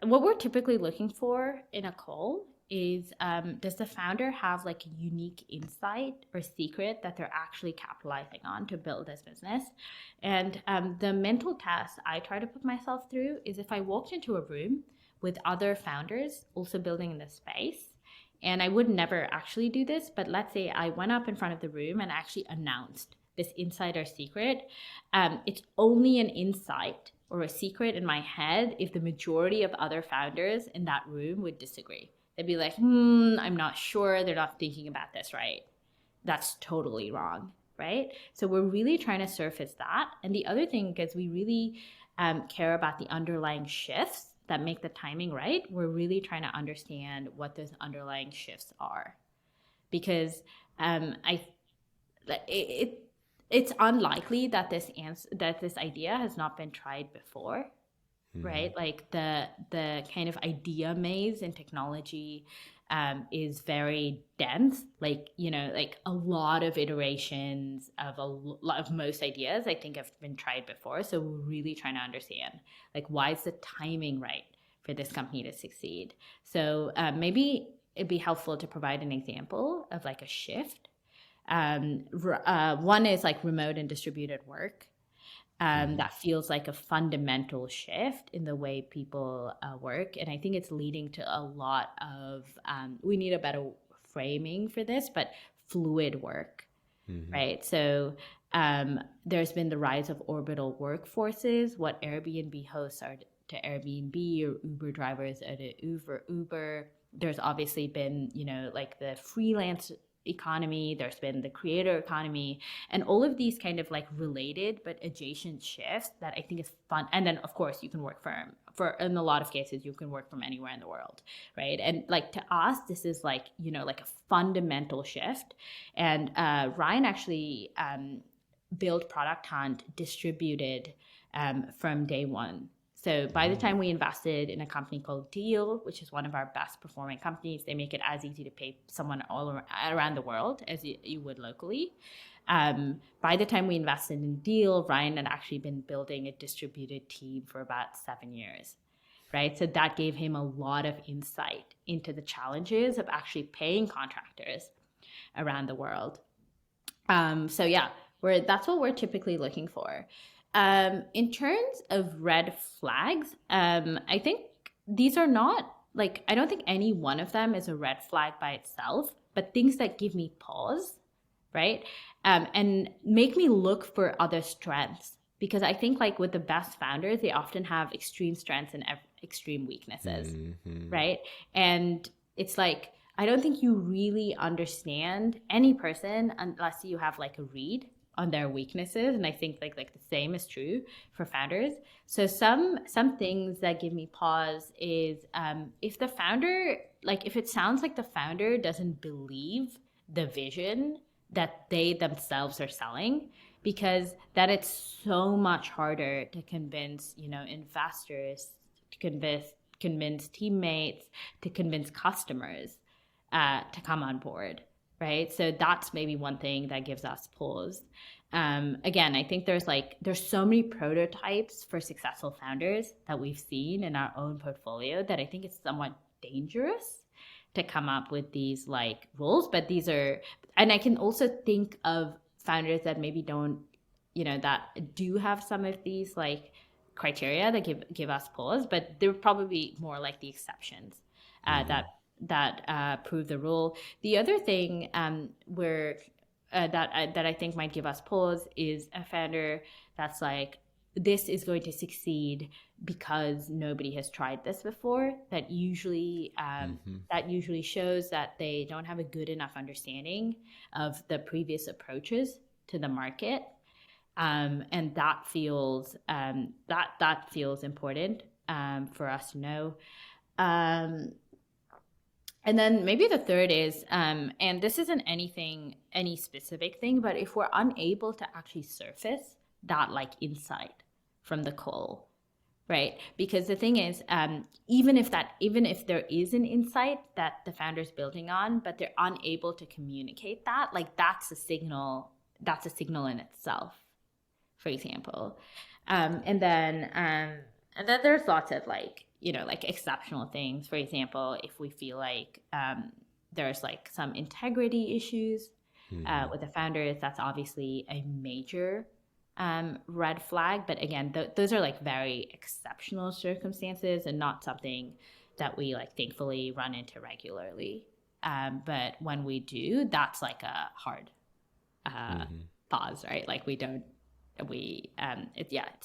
what we're typically looking for in a call is, does the founder have like a unique insight or secret that they're actually capitalizing on to build this business? And the mental test I try to put myself through is if I walked into a room with other founders also building in this space, and I would never actually do this, but let's say I went up in front of the room and actually announced this insight or secret. It's only an insight or a secret in my head if the majority of other founders in that room would disagree. They'd be like, I'm not sure. They're not thinking about this right. That's totally wrong, right? So we're really trying to surface that. And the other thing is we really care about the underlying shifts that make the timing right. We're really trying to understand what those underlying shifts are. Because it's unlikely that this idea has not been tried before, right? Like the kind of idea maze in technology is very dense. Like a lot of iterations of most ideas I think have been tried before. So we're really trying to understand like why is the timing right for this company to succeed. So maybe it'd be helpful to provide an example of like a shift. One is like remote and distributed work. That feels like a fundamental shift in the way people work. And I think it's leading to a lot of, we need a better framing for this, but fluid work, right? So there's been the rise of orbital workforces, what Airbnb hosts are to Airbnb or Uber drivers are to Uber. There's obviously been, like the freelance economy, there's been the creator economy, and all of these kind of like related but adjacent shifts that I think is fun. And then of course you can work for in a lot of cases you can work from anywhere in the world, right? And like to us this is like, you know, like a fundamental shift. And Ryan actually built Product Hunt distributed from day one. So by the time we invested in a company called Deel, which is one of our best performing companies, they make it as easy to pay someone all around the world as you would locally. By the time we invested in Deel, Ryan had actually been building a distributed team for about 7 years, right? So that gave him a lot of insight into the challenges of actually paying contractors around the world. So yeah, that's what we're typically looking for. In terms of red flags, I think these are not like, I don't think any one of them is a red flag by itself, but things that give me pause, right? And make me look for other strengths. Because I think like with the best founders, they often have extreme strengths and extreme weaknesses, right? And it's like, I don't think you really understand any person unless you have like a read on their weaknesses. And I think like the same is true for founders. So some things that give me pause is if the founder, like if it sounds like the founder doesn't believe the vision that they themselves are selling, because that it's so much harder to convince, you know, investors, to convince teammates, to convince customers to come on board, right? So that's maybe one thing that gives us pause. Again, I think there's so many prototypes for successful founders that we've seen in our own portfolio that I think it's somewhat dangerous to come up with these like rules. But these are, and I can also think of founders that maybe don't, you know, that do have some of these like criteria that give us pause, but they're probably more like the exceptions that prove the rule. The other thing that I think might give us pause is a founder that's like, this is going to succeed because nobody has tried this before. That usually shows that they don't have a good enough understanding of the previous approaches to the market, and that feels important for us to know. And then maybe the third is, and this isn't any specific thing, but if we're unable to actually surface that like insight from the call, right? Because the thing is, even if there is an insight that the founder's building on, but they're unable to communicate that, like that's a signal in itself, for example. And then there's lots of like, you know, like exceptional things. For example, if we feel like there's like some integrity issues with the founders, that's obviously a major red flag. But again, those are like very exceptional circumstances and not something that we like thankfully run into regularly. But when we do, that's like a hard pause, right? Like it's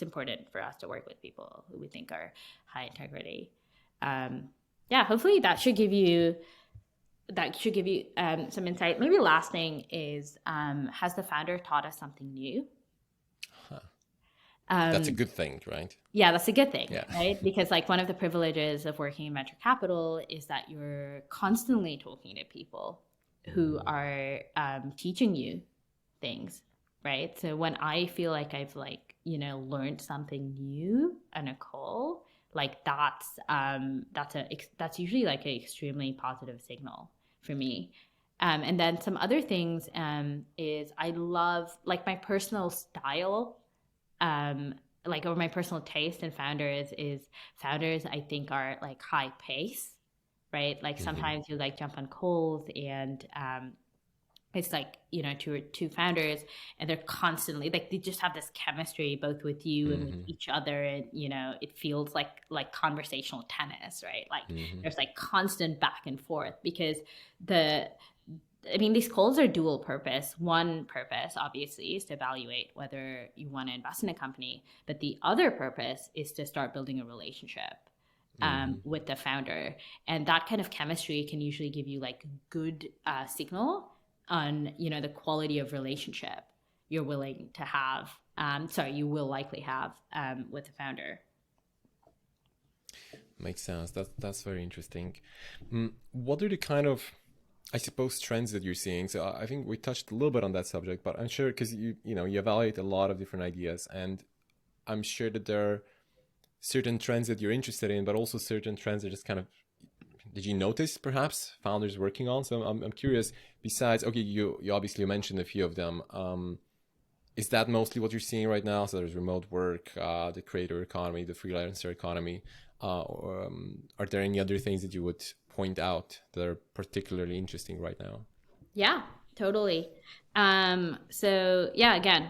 important for us to work with people who we think are high integrity. Hopefully that should give you some insight. Maybe last thing is, has the founder taught us something new? That's a good thing, right? Yeah, that's a good thing, right? Because like one of the privileges of working in venture capital is that you're constantly talking to people who are teaching you things, right? So when I feel like I've like, you know, learned something new on a call, like that's usually like an extremely positive signal for me. And then some other things is I love like my personal style, or my personal taste in founders is founders I think are like high pace, right? Like sometimes you like jump on calls and it's like, you know, two founders and they're constantly like, they just have this chemistry both with you and with each other, and you know, it feels like conversational tennis, right? Like there's like constant back and forth because these calls are dual purpose. One purpose obviously is to evaluate whether you want to invest in a company, but the other purpose is to start building a relationship with the founder, and that kind of chemistry can usually give you like good signal on, you know, the quality of relationship you're willing to have. You will likely have with the founder. Makes sense. That's very interesting. What are the kind of, I suppose, trends that you're seeing? So I think we touched a little bit on that subject, but I'm sure because you evaluate a lot of different ideas, and I'm sure that there are certain trends that you're interested in, but also certain trends that just kind of, did you notice perhaps founders working on? So I'm curious. Besides, okay, you obviously mentioned a few of them. Is that mostly what you're seeing right now? So there's remote work, the creator economy, the freelancer economy. Or are there any other things that you would point out that are particularly interesting right now? Yeah, totally. Again,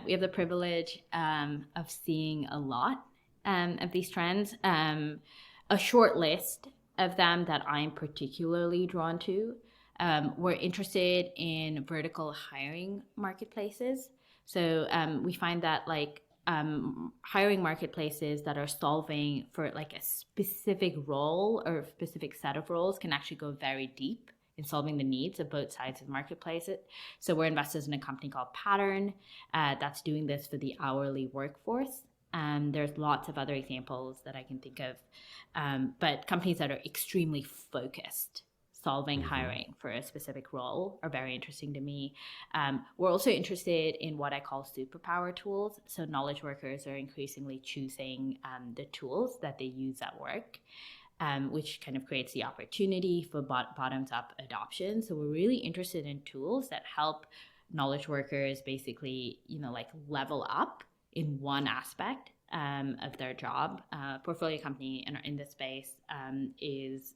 we have the privilege of seeing a lot of these trends. A short list of them that I'm particularly drawn to. We're interested in vertical hiring marketplaces. So we find that hiring marketplaces that are solving for like a specific role or a specific set of roles can actually go very deep in solving the needs of both sides of the marketplace. So we're investors in a company called Pattern that's doing this for the hourly workforce. There's lots of other examples that I can think of, but companies that are extremely focused solving hiring for a specific role are very interesting to me. We're also interested in what I call superpower tools. So knowledge workers are increasingly choosing the tools that they use at work, which kind of creates the opportunity for bottoms up adoption. So we're really interested in tools that help knowledge workers basically, level up in one aspect of their job. Portfolio company in this space is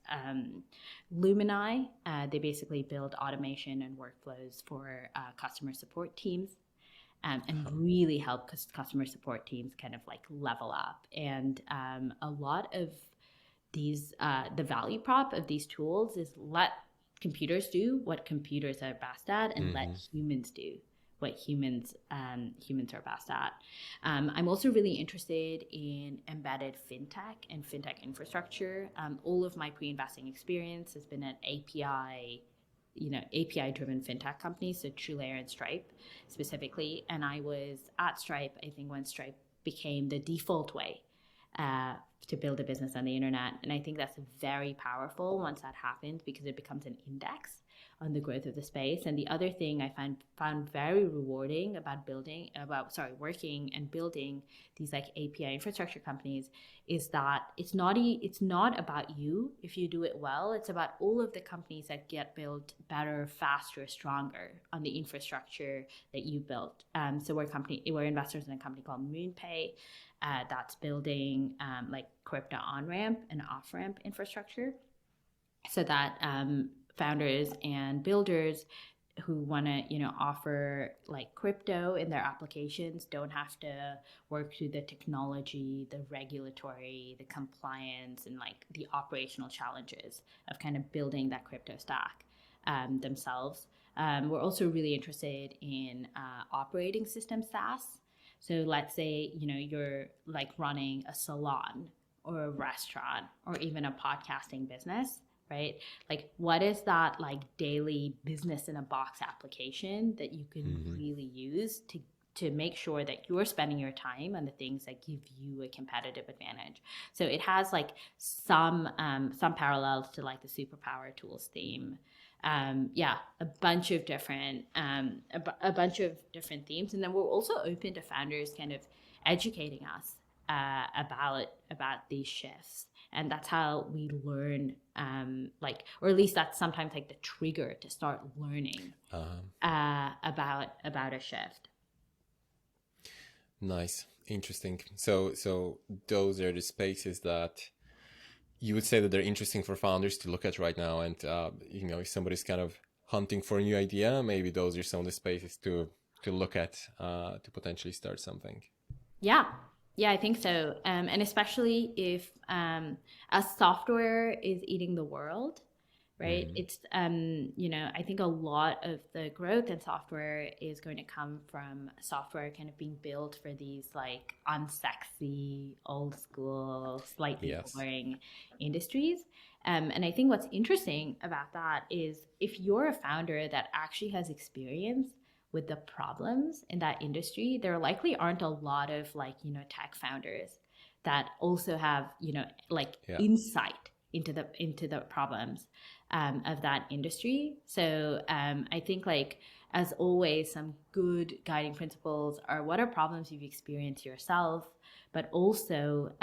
Lumini. They basically build automation and workflows for customer support teams. And really help customer support teams kind of like level up. And a lot of these, the value prop of these tools is let computers do what computers are best at, and let humans do what humans are best at. I'm also really interested in embedded fintech and fintech infrastructure. All of my pre-investing experience has been at API-driven fintech companies, so TrueLayer and Stripe specifically. And I was at Stripe, I think, when Stripe became the default way to build a business on the internet. And I think that's very powerful once that happens, because it becomes an index on the growth of the space. And the other thing I found very rewarding about working and building these like API infrastructure companies is that it's not about you if you do it well. It's about all of the companies that get built better, faster, stronger on the infrastructure that you built. So we're investors in a company called Moonpay that's building like crypto on-ramp and off-ramp infrastructure, so that founders and builders who want to offer like crypto in their applications don't have to work through the technology, the regulatory, the compliance, and like the operational challenges of kind of building that crypto stack themselves. We're also really interested in operating system SaaS. So let's say you're like running a salon or a restaurant or even a podcasting business, right? Like, what is that like daily business in a box application that you can really use to make sure that you're spending your time on the things that give you a competitive advantage? So it has like some parallels to like the superpower tools theme. A bunch of different themes, and then we're also open to founders kind of educating us about these shifts. And that's how we learn, or at least that's sometimes like the trigger to start learning about a shift. Nice, interesting. So those are the spaces that you would say that they're interesting for founders to look at right now. And if somebody's kind of hunting for a new idea, maybe those are some of the spaces to look at to potentially start something. Yeah, I think so. And especially if as software is eating the world, right? It's, I think a lot of the growth in software is going to come from software kind of being built for these like unsexy, old school, slightly boring industries. And I think what's interesting about that is if you're a founder that actually has experience with the problems in that industry, there likely aren't a lot of like, tech founders that also have, like Yeah. insight into the problems of that industry. So I think like as always, some good guiding principles are what are problems you've experienced yourself, but also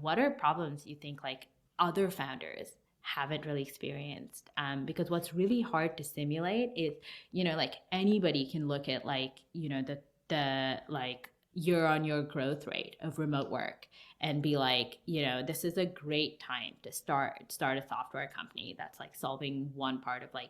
what are problems you think like other founders haven't really experienced, because what's really hard to simulate is like anybody can look at like the like year on year growth rate of remote work and be like, this is a great time to start a software company that's like solving one part of like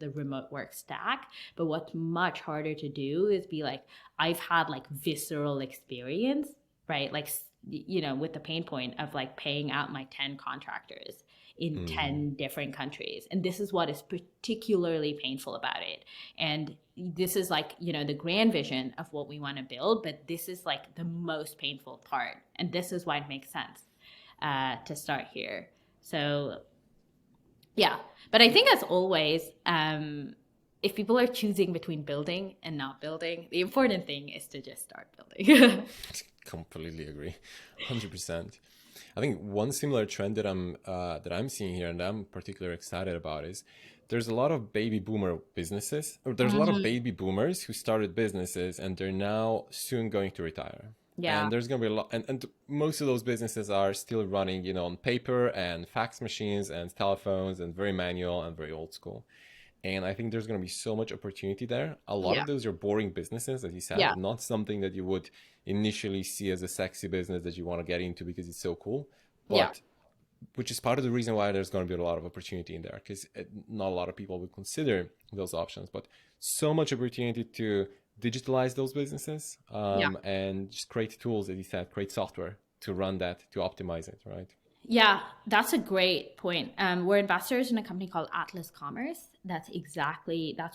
the remote work stack. But what's much harder to do is be like, I've had like visceral experience, right? Like with the pain point of like paying out my 10 contractors in 10 different countries, and this is what is particularly painful about it. And this is like the grand vision of what we want to build, but this is like the most painful part, and this is why it makes sense to start here. So yeah, but I think as always, if people are choosing between building and not building, the important thing is to just start building. Completely agree, 100%. I think one similar trend that I'm seeing here, and I'm particularly excited about, is there's a lot of baby boomer businesses, or there's a lot of Mhm. baby boomers who started businesses and they're now soon going to retire. Yeah. And there's going to be a lot, and most of those businesses are still running, on paper and fax machines and telephones and very manual and very old school. And I think there's going to be so much opportunity there. A lot Yeah. of those are boring businesses, as you Yeah. said, not something that you would initially see as a sexy business that you want to get into because it's so cool. Yeah. But which is part of the reason why there's going to be a lot of opportunity in there, because not a lot of people would consider those options. But so much opportunity to digitalize those businesses, Yeah. and just create tools, as you said, create software to run that, to optimize it, right? Yeah, that's a great point. We're investors in a company called Atlas Commerce. That's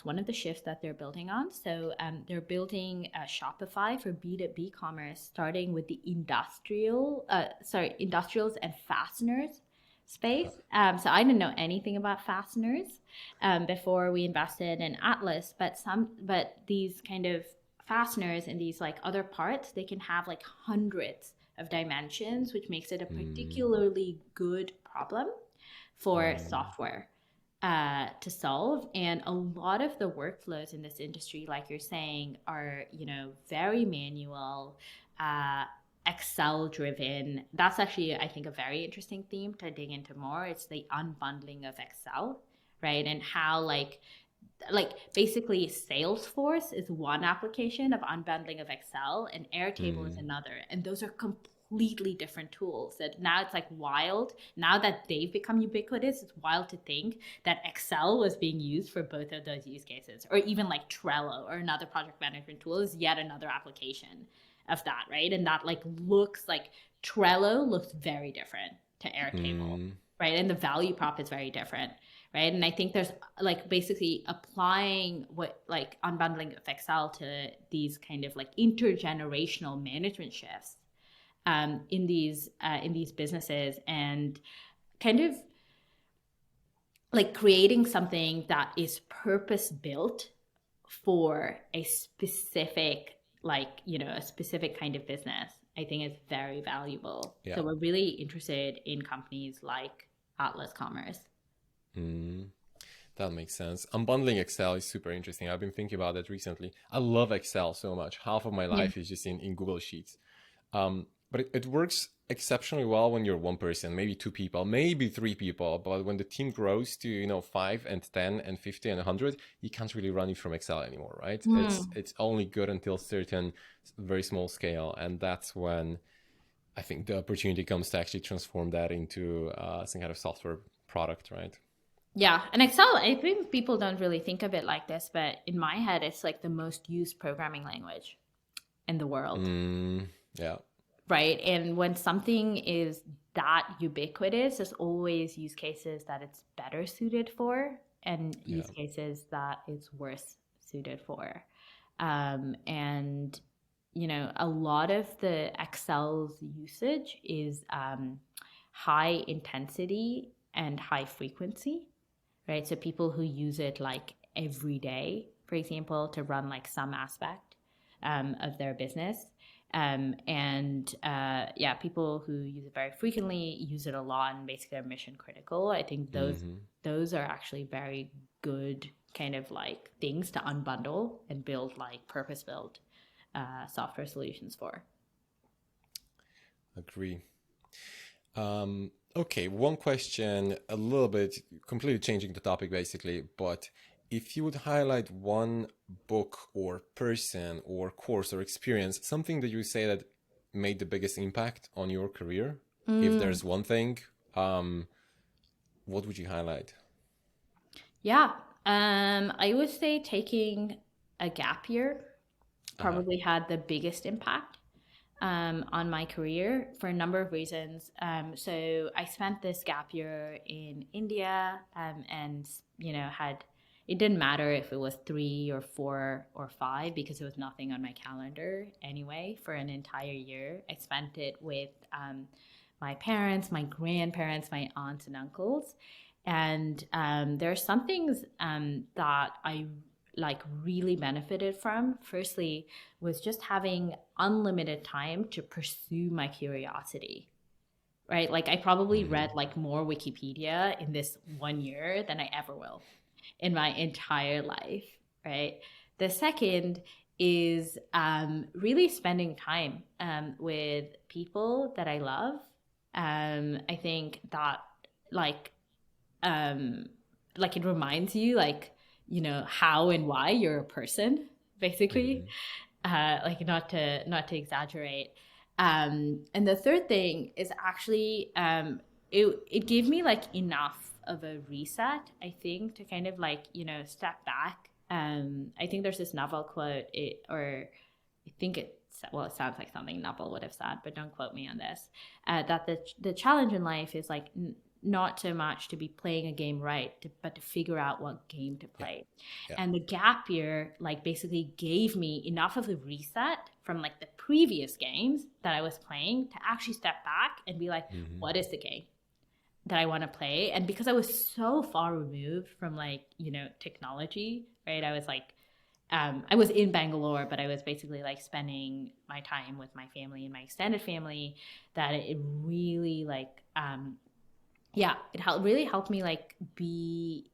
one of the shifts that they're building on. So they're building a Shopify for B2B commerce, starting with the industrials and fasteners space. So I didn't know anything about fasteners before we invested in Atlas, but these kind of fasteners and these like other parts, they can have like hundreds of dimensions, which makes it a Mm, particularly good problem for mm, software to solve. And a lot of the workflows in this industry, like you're saying, are very manual, uh, Excel driven. That's actually, I think, a very interesting theme to dig into more. It's the unbundling of Excel, right? And how like basically Salesforce is one application of unbundling of Excel and Airtable is mm, another. And those are completely different tools. That now it's like wild. Now that they've become ubiquitous, it's wild to think that Excel was being used for both of those use cases. Or even like Trello or another project management tool is yet another application of that, right? And that like looks like Trello looks very different to Airtable, mm. right? And the value prop is very different, right? And I think there's like basically applying what like unbundling of Excel to these kind of like intergenerational management shifts in these businesses, and kind of like creating something that is purpose built for a specific a specific kind of business. I think is very valuable. Yeah. So we're really interested in companies like Atlas Commerce. Mm. That makes sense. Unbundling Excel is super interesting. I've been thinking about that recently. I love Excel so much. Half of my Yeah. life is just in Google Sheets. But it works exceptionally well when you're one person, maybe two people, maybe three people. But when the team grows to, 5 and 10 and 50 and 100, you can't really run it from Excel anymore, right? Hmm. It's only good until certain very small scale. And that's when I think the opportunity comes to actually transform that into some kind of software product, right? Yeah, and Excel, I think people don't really think of it like this, but in my head, it's like the most used programming language in the world, Yeah, right? And when something is that ubiquitous, there's always use cases that it's better suited for and yeah. use cases that it's worse suited for. And, a lot of the Excel's usage is high intensity and high frequency, right? So people who use it like every day, for example, to run like some aspect of their business. Yeah, people who use it very frequently use it a lot and basically are mission critical. I think those are actually very good kind of like things to unbundle and build like purpose built software solutions for. Agree. Okay, one question, a little bit completely changing the topic basically, but if you would highlight one book or person or course or experience, something that you say that made the biggest impact on your career, if there's one thing, what would you highlight? Yeah. I would say taking a gap year Uh-huh. probably had the biggest impact on my career for a number of reasons. So I spent this gap year in India, and had it didn't matter if it was 3 or 4 or 5 because there was nothing on my calendar anyway for an entire year. I spent it with my parents, my grandparents, my aunts and uncles, and there are some things that I like really benefited from. Firstly, was just having unlimited time to pursue my curiosity, right? Like I probably read like more Wikipedia in this 1 year than I ever will in my entire life, right? The second is really spending time with people that I love. I think that like um like it reminds you like how and why you're a person, basically. Like not to exaggerate. And the third thing is actually it gave me like enough of a reset, I think, to kind of like step back. I think there's this novel quote, or I think it sounds like something Neville would have said, but don't quote me on this. That the challenge in life is like not so much to be playing a game right, but to figure out what game to Yeah. play. Yeah. And the gap year like basically gave me enough of a reset from like the previous games that I was playing to actually step back and be like, what is the game that I want to play? And because I was so far removed from like technology, right? I was like I was in Bangalore, but I was basically like spending my time with my family and my extended family, that it really like really helped me like be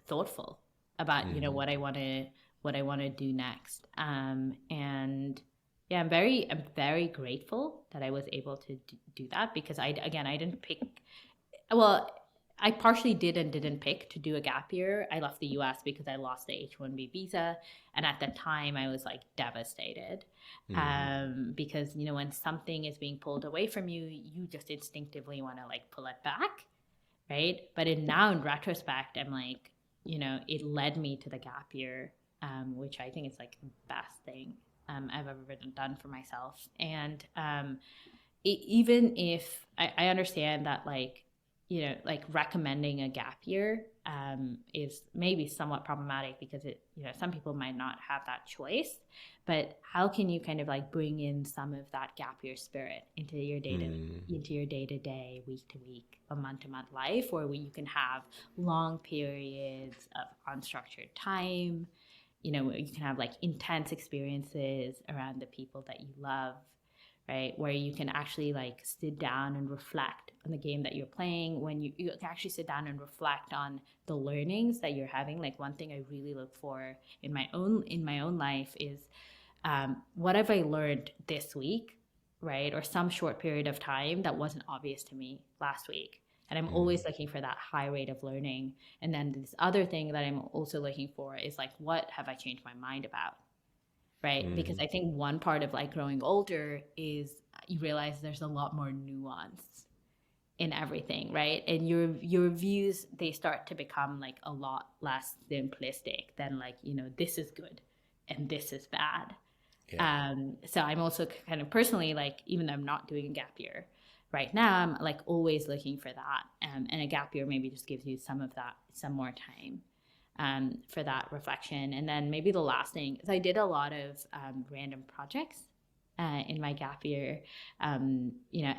thoughtful about what I want to do next. And yeah, I'm very grateful that I was able to do that, because I didn't pick, well, I partially did and didn't pick to do a gap year. I left the US because I lost the H-1B visa. And at the time, I was like devastated, because, when something is being pulled away from you, you just instinctively want to like pull it back. Right. But now in retrospect, I'm like, it led me to the gap year, which I think is like the best thing I've ever done for myself. And even if I understand that like like recommending a gap year is maybe somewhat problematic, because some people might not have that choice. But how can you kind of like bring in some of that gap year spirit into your day-to-day, week-to-week, a month-to-month life, where you can have long periods of unstructured time, where you can have like intense experiences around the people that you love, right? Where you can actually like sit down and reflect on the game that you're playing, when you can actually sit down and reflect on the learnings that you're having. Like one thing I really look for in my own life is what have I learned this week, right? Or some short period of time that wasn't obvious to me last week. And I'm always looking for that high rate of learning. And then this other thing that I'm also looking for is like, what have I changed my mind about? Right? Because I think one part of like growing older is you realize there's a lot more nuance in everything, right? And your views, they start to become like a lot less simplistic than like, this is good and this is bad. Yeah. So I'm also kind of personally like, even though I'm not doing a gap year right now, I'm like always looking for that. And a gap year maybe just gives you some more time for that reflection. And then maybe the last thing is I did a lot of random projects in my gap year.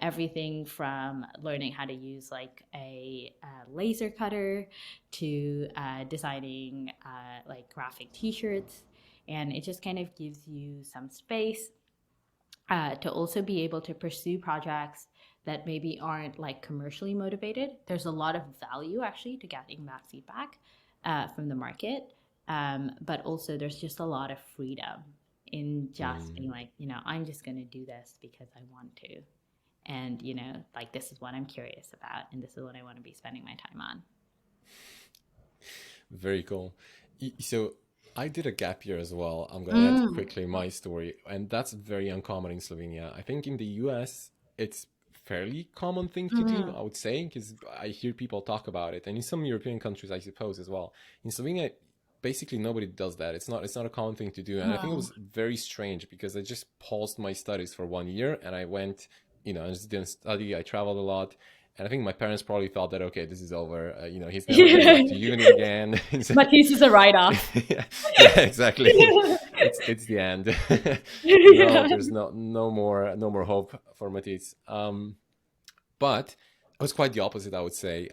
Everything from learning how to use like a laser cutter to designing like graphic t-shirts. And it just kind of gives you some space to also be able to pursue projects that maybe aren't like commercially motivated. There's a lot of value actually to getting that feedback from the market. But also there's just a lot of freedom in just being like, I'm just going to do this because I want to. And, like this is what I'm curious about and this is what I want to be spending my time on. Very cool. So I did a gap year as well. I'm going to add quickly my story. And that's very uncommon in Slovenia. I think in the US, it's fairly common thing to do, I would say, because I hear people talk about it. And in some European countries, I suppose, as well. In Slovenia, basically nobody does that. It's not a common thing to do. And I think it was very strange because I just paused my studies for 1 year and I went, I just didn't study. I traveled a lot. And I think my parents probably thought that, okay, this is over. He's never going back to uni again. Matisse is a write-off. Yeah, exactly. It's the end. No, there's no more hope for Matisse. But it was quite the opposite, I would say.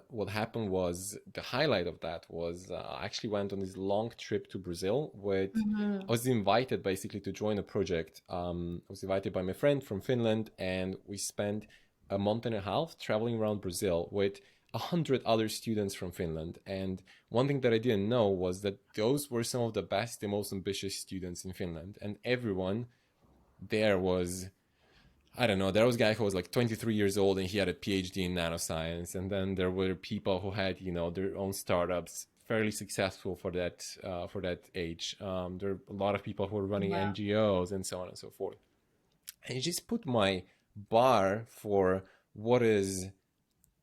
What happened was the highlight of that was I actually went on this long trip to Brazil with, I was invited basically to join a project. I was invited by my friend from Finland and we spent a month and a half traveling around Brazil with 100 other students from Finland. And one thing that I didn't know was that those were some of the best, the most ambitious students in Finland. And everyone there was, I don't know, there was a guy who was like 23 years old and he had a PhD in nanoscience. And then there were people who had, their own startups, fairly successful for that age. There are a lot of people who were running NGOs and so on and so forth. And it just put my bar for what is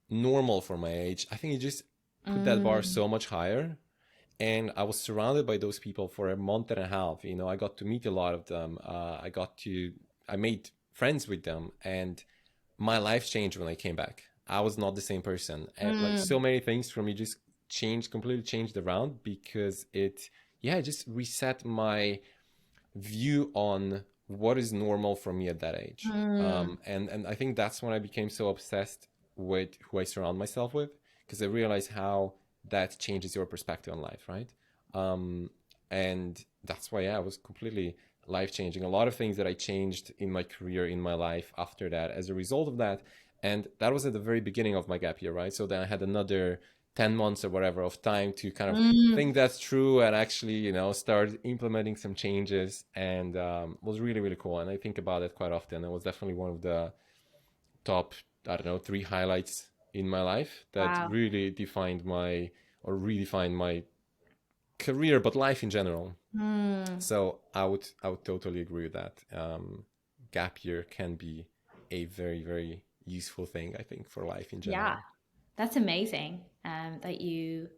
normal for my age. I think it just put that bar so much higher. And I was surrounded by those people for a month and a half. I got to meet a lot of them. I made friends with them and my life changed when I came back. I was not the same person. And like so many things for me just completely changed around because it just reset my view on what is normal for me at that age. And I think that's when I became so obsessed with who I surround myself with, because I realized how that changes your perspective on life, right? And that's why, it was completely life-changing. A lot of things that I changed in my career, in my life after that, as a result of that. And that was at the very beginning of my gap year, right? So then I had another 10 months or whatever of time to kind of think that's true and actually, start implementing some changes, and was really, really cool. And I think about it quite often. It was definitely one of the top, 3 highlights in my life that really redefined my career, but life in general. So I would totally agree with that. Gap year can be a very, very useful thing, I think, for life in general. Yeah, that's amazing. That you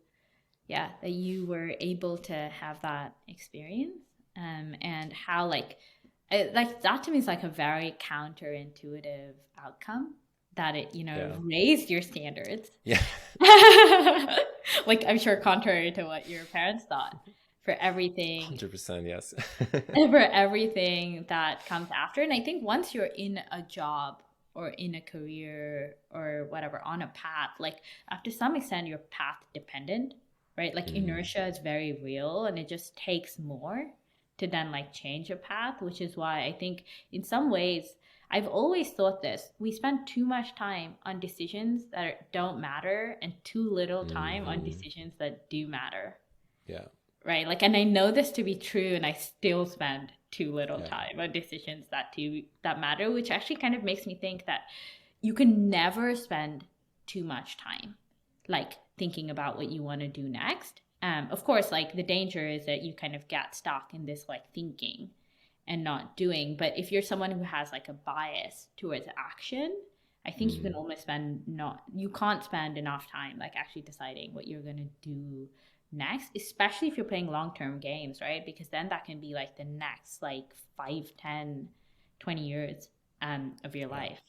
were able to have that experience, and how like that to me is like a very counterintuitive outcome, that it raised your standards. Yeah. Like I'm sure contrary to what your parents thought, for everything. 100%, yes. For everything that comes after. And I think once you're in a job or in a career or whatever, on a path, like to some extent you're path dependent, right? Like inertia is very real and it just takes more to then like change a path, which is why I think in some ways I've always thought this: we spend too much time on decisions that don't matter and too little time on decisions that do matter. Yeah. Right. Like, and I know this to be true, and I still spend too little time on decisions that matter, which actually kind of makes me think that you can never spend too much time like thinking about what you want to do next. Of course, like the danger is that you kind of get stuck in this like thinking and not doing. But if you're someone who has like a bias towards action, I think you can almost you can't spend enough time like actually deciding what you're going to do next, especially if you're playing long-term games, right? Because then that can be like the next like 5, 10, 20 years of your life.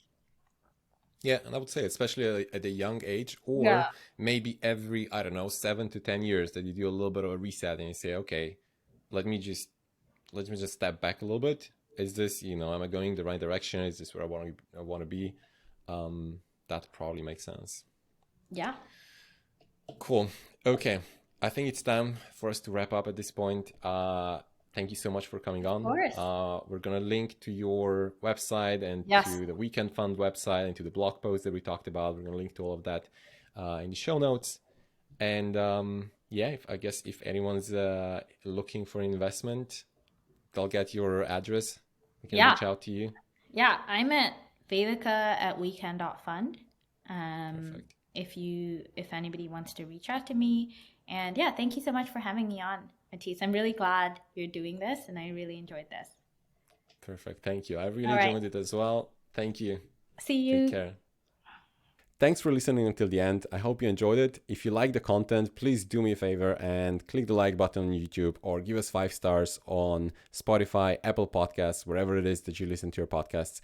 Yeah, and I would say especially at a young age, or maybe every, 7 to 10 years, that you do a little bit of a reset and you say, okay, let me just step back a little bit is this, am I going the right direction? Is this where I want to be? That probably makes sense. Yeah. Cool. Okay. I think it's time for us to wrap up at this point. Thank you so much for coming on. Of course. We're going to link to your website and Yes. to the Weekend Fund website and to the blog post that we talked about. We're going to link to all of that in the show notes. And I guess if anyone's looking for an investment, they'll get your address. We can reach out to you. Yeah, I'm at Vedika@weekend.fund. Perfect. If anybody wants to reach out to me. And yeah, thank you so much for having me on, Matisse. I'm really glad you're doing this, and I really enjoyed this. Perfect. Thank you. I really enjoyed it as well. Thank you. See you. Take care. Thanks for listening until the end. I hope you enjoyed it. If you like the content, please do me a favor and click the like button on YouTube or give us 5 stars on Spotify, Apple Podcasts, wherever it is that you listen to your podcasts.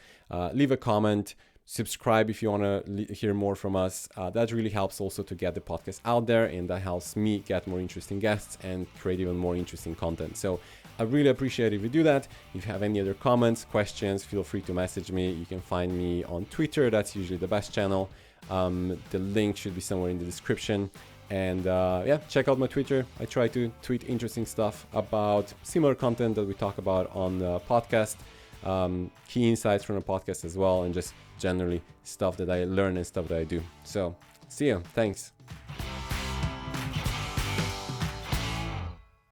Leave a comment. Subscribe if you want to hear more from us. That really helps also to get the podcast out there, and that helps me get more interesting guests and create even more interesting content. So I really appreciate if you do that. If you have any other comments, questions, feel free to message me. You can find me on Twitter. That's usually the best channel. The link should be somewhere in the description. And check out my Twitter. I try to tweet interesting stuff about similar content that we talk about on the podcast. Key insights from the podcast as well, and just generally stuff that I learn and stuff that I do. So see you. Thanks.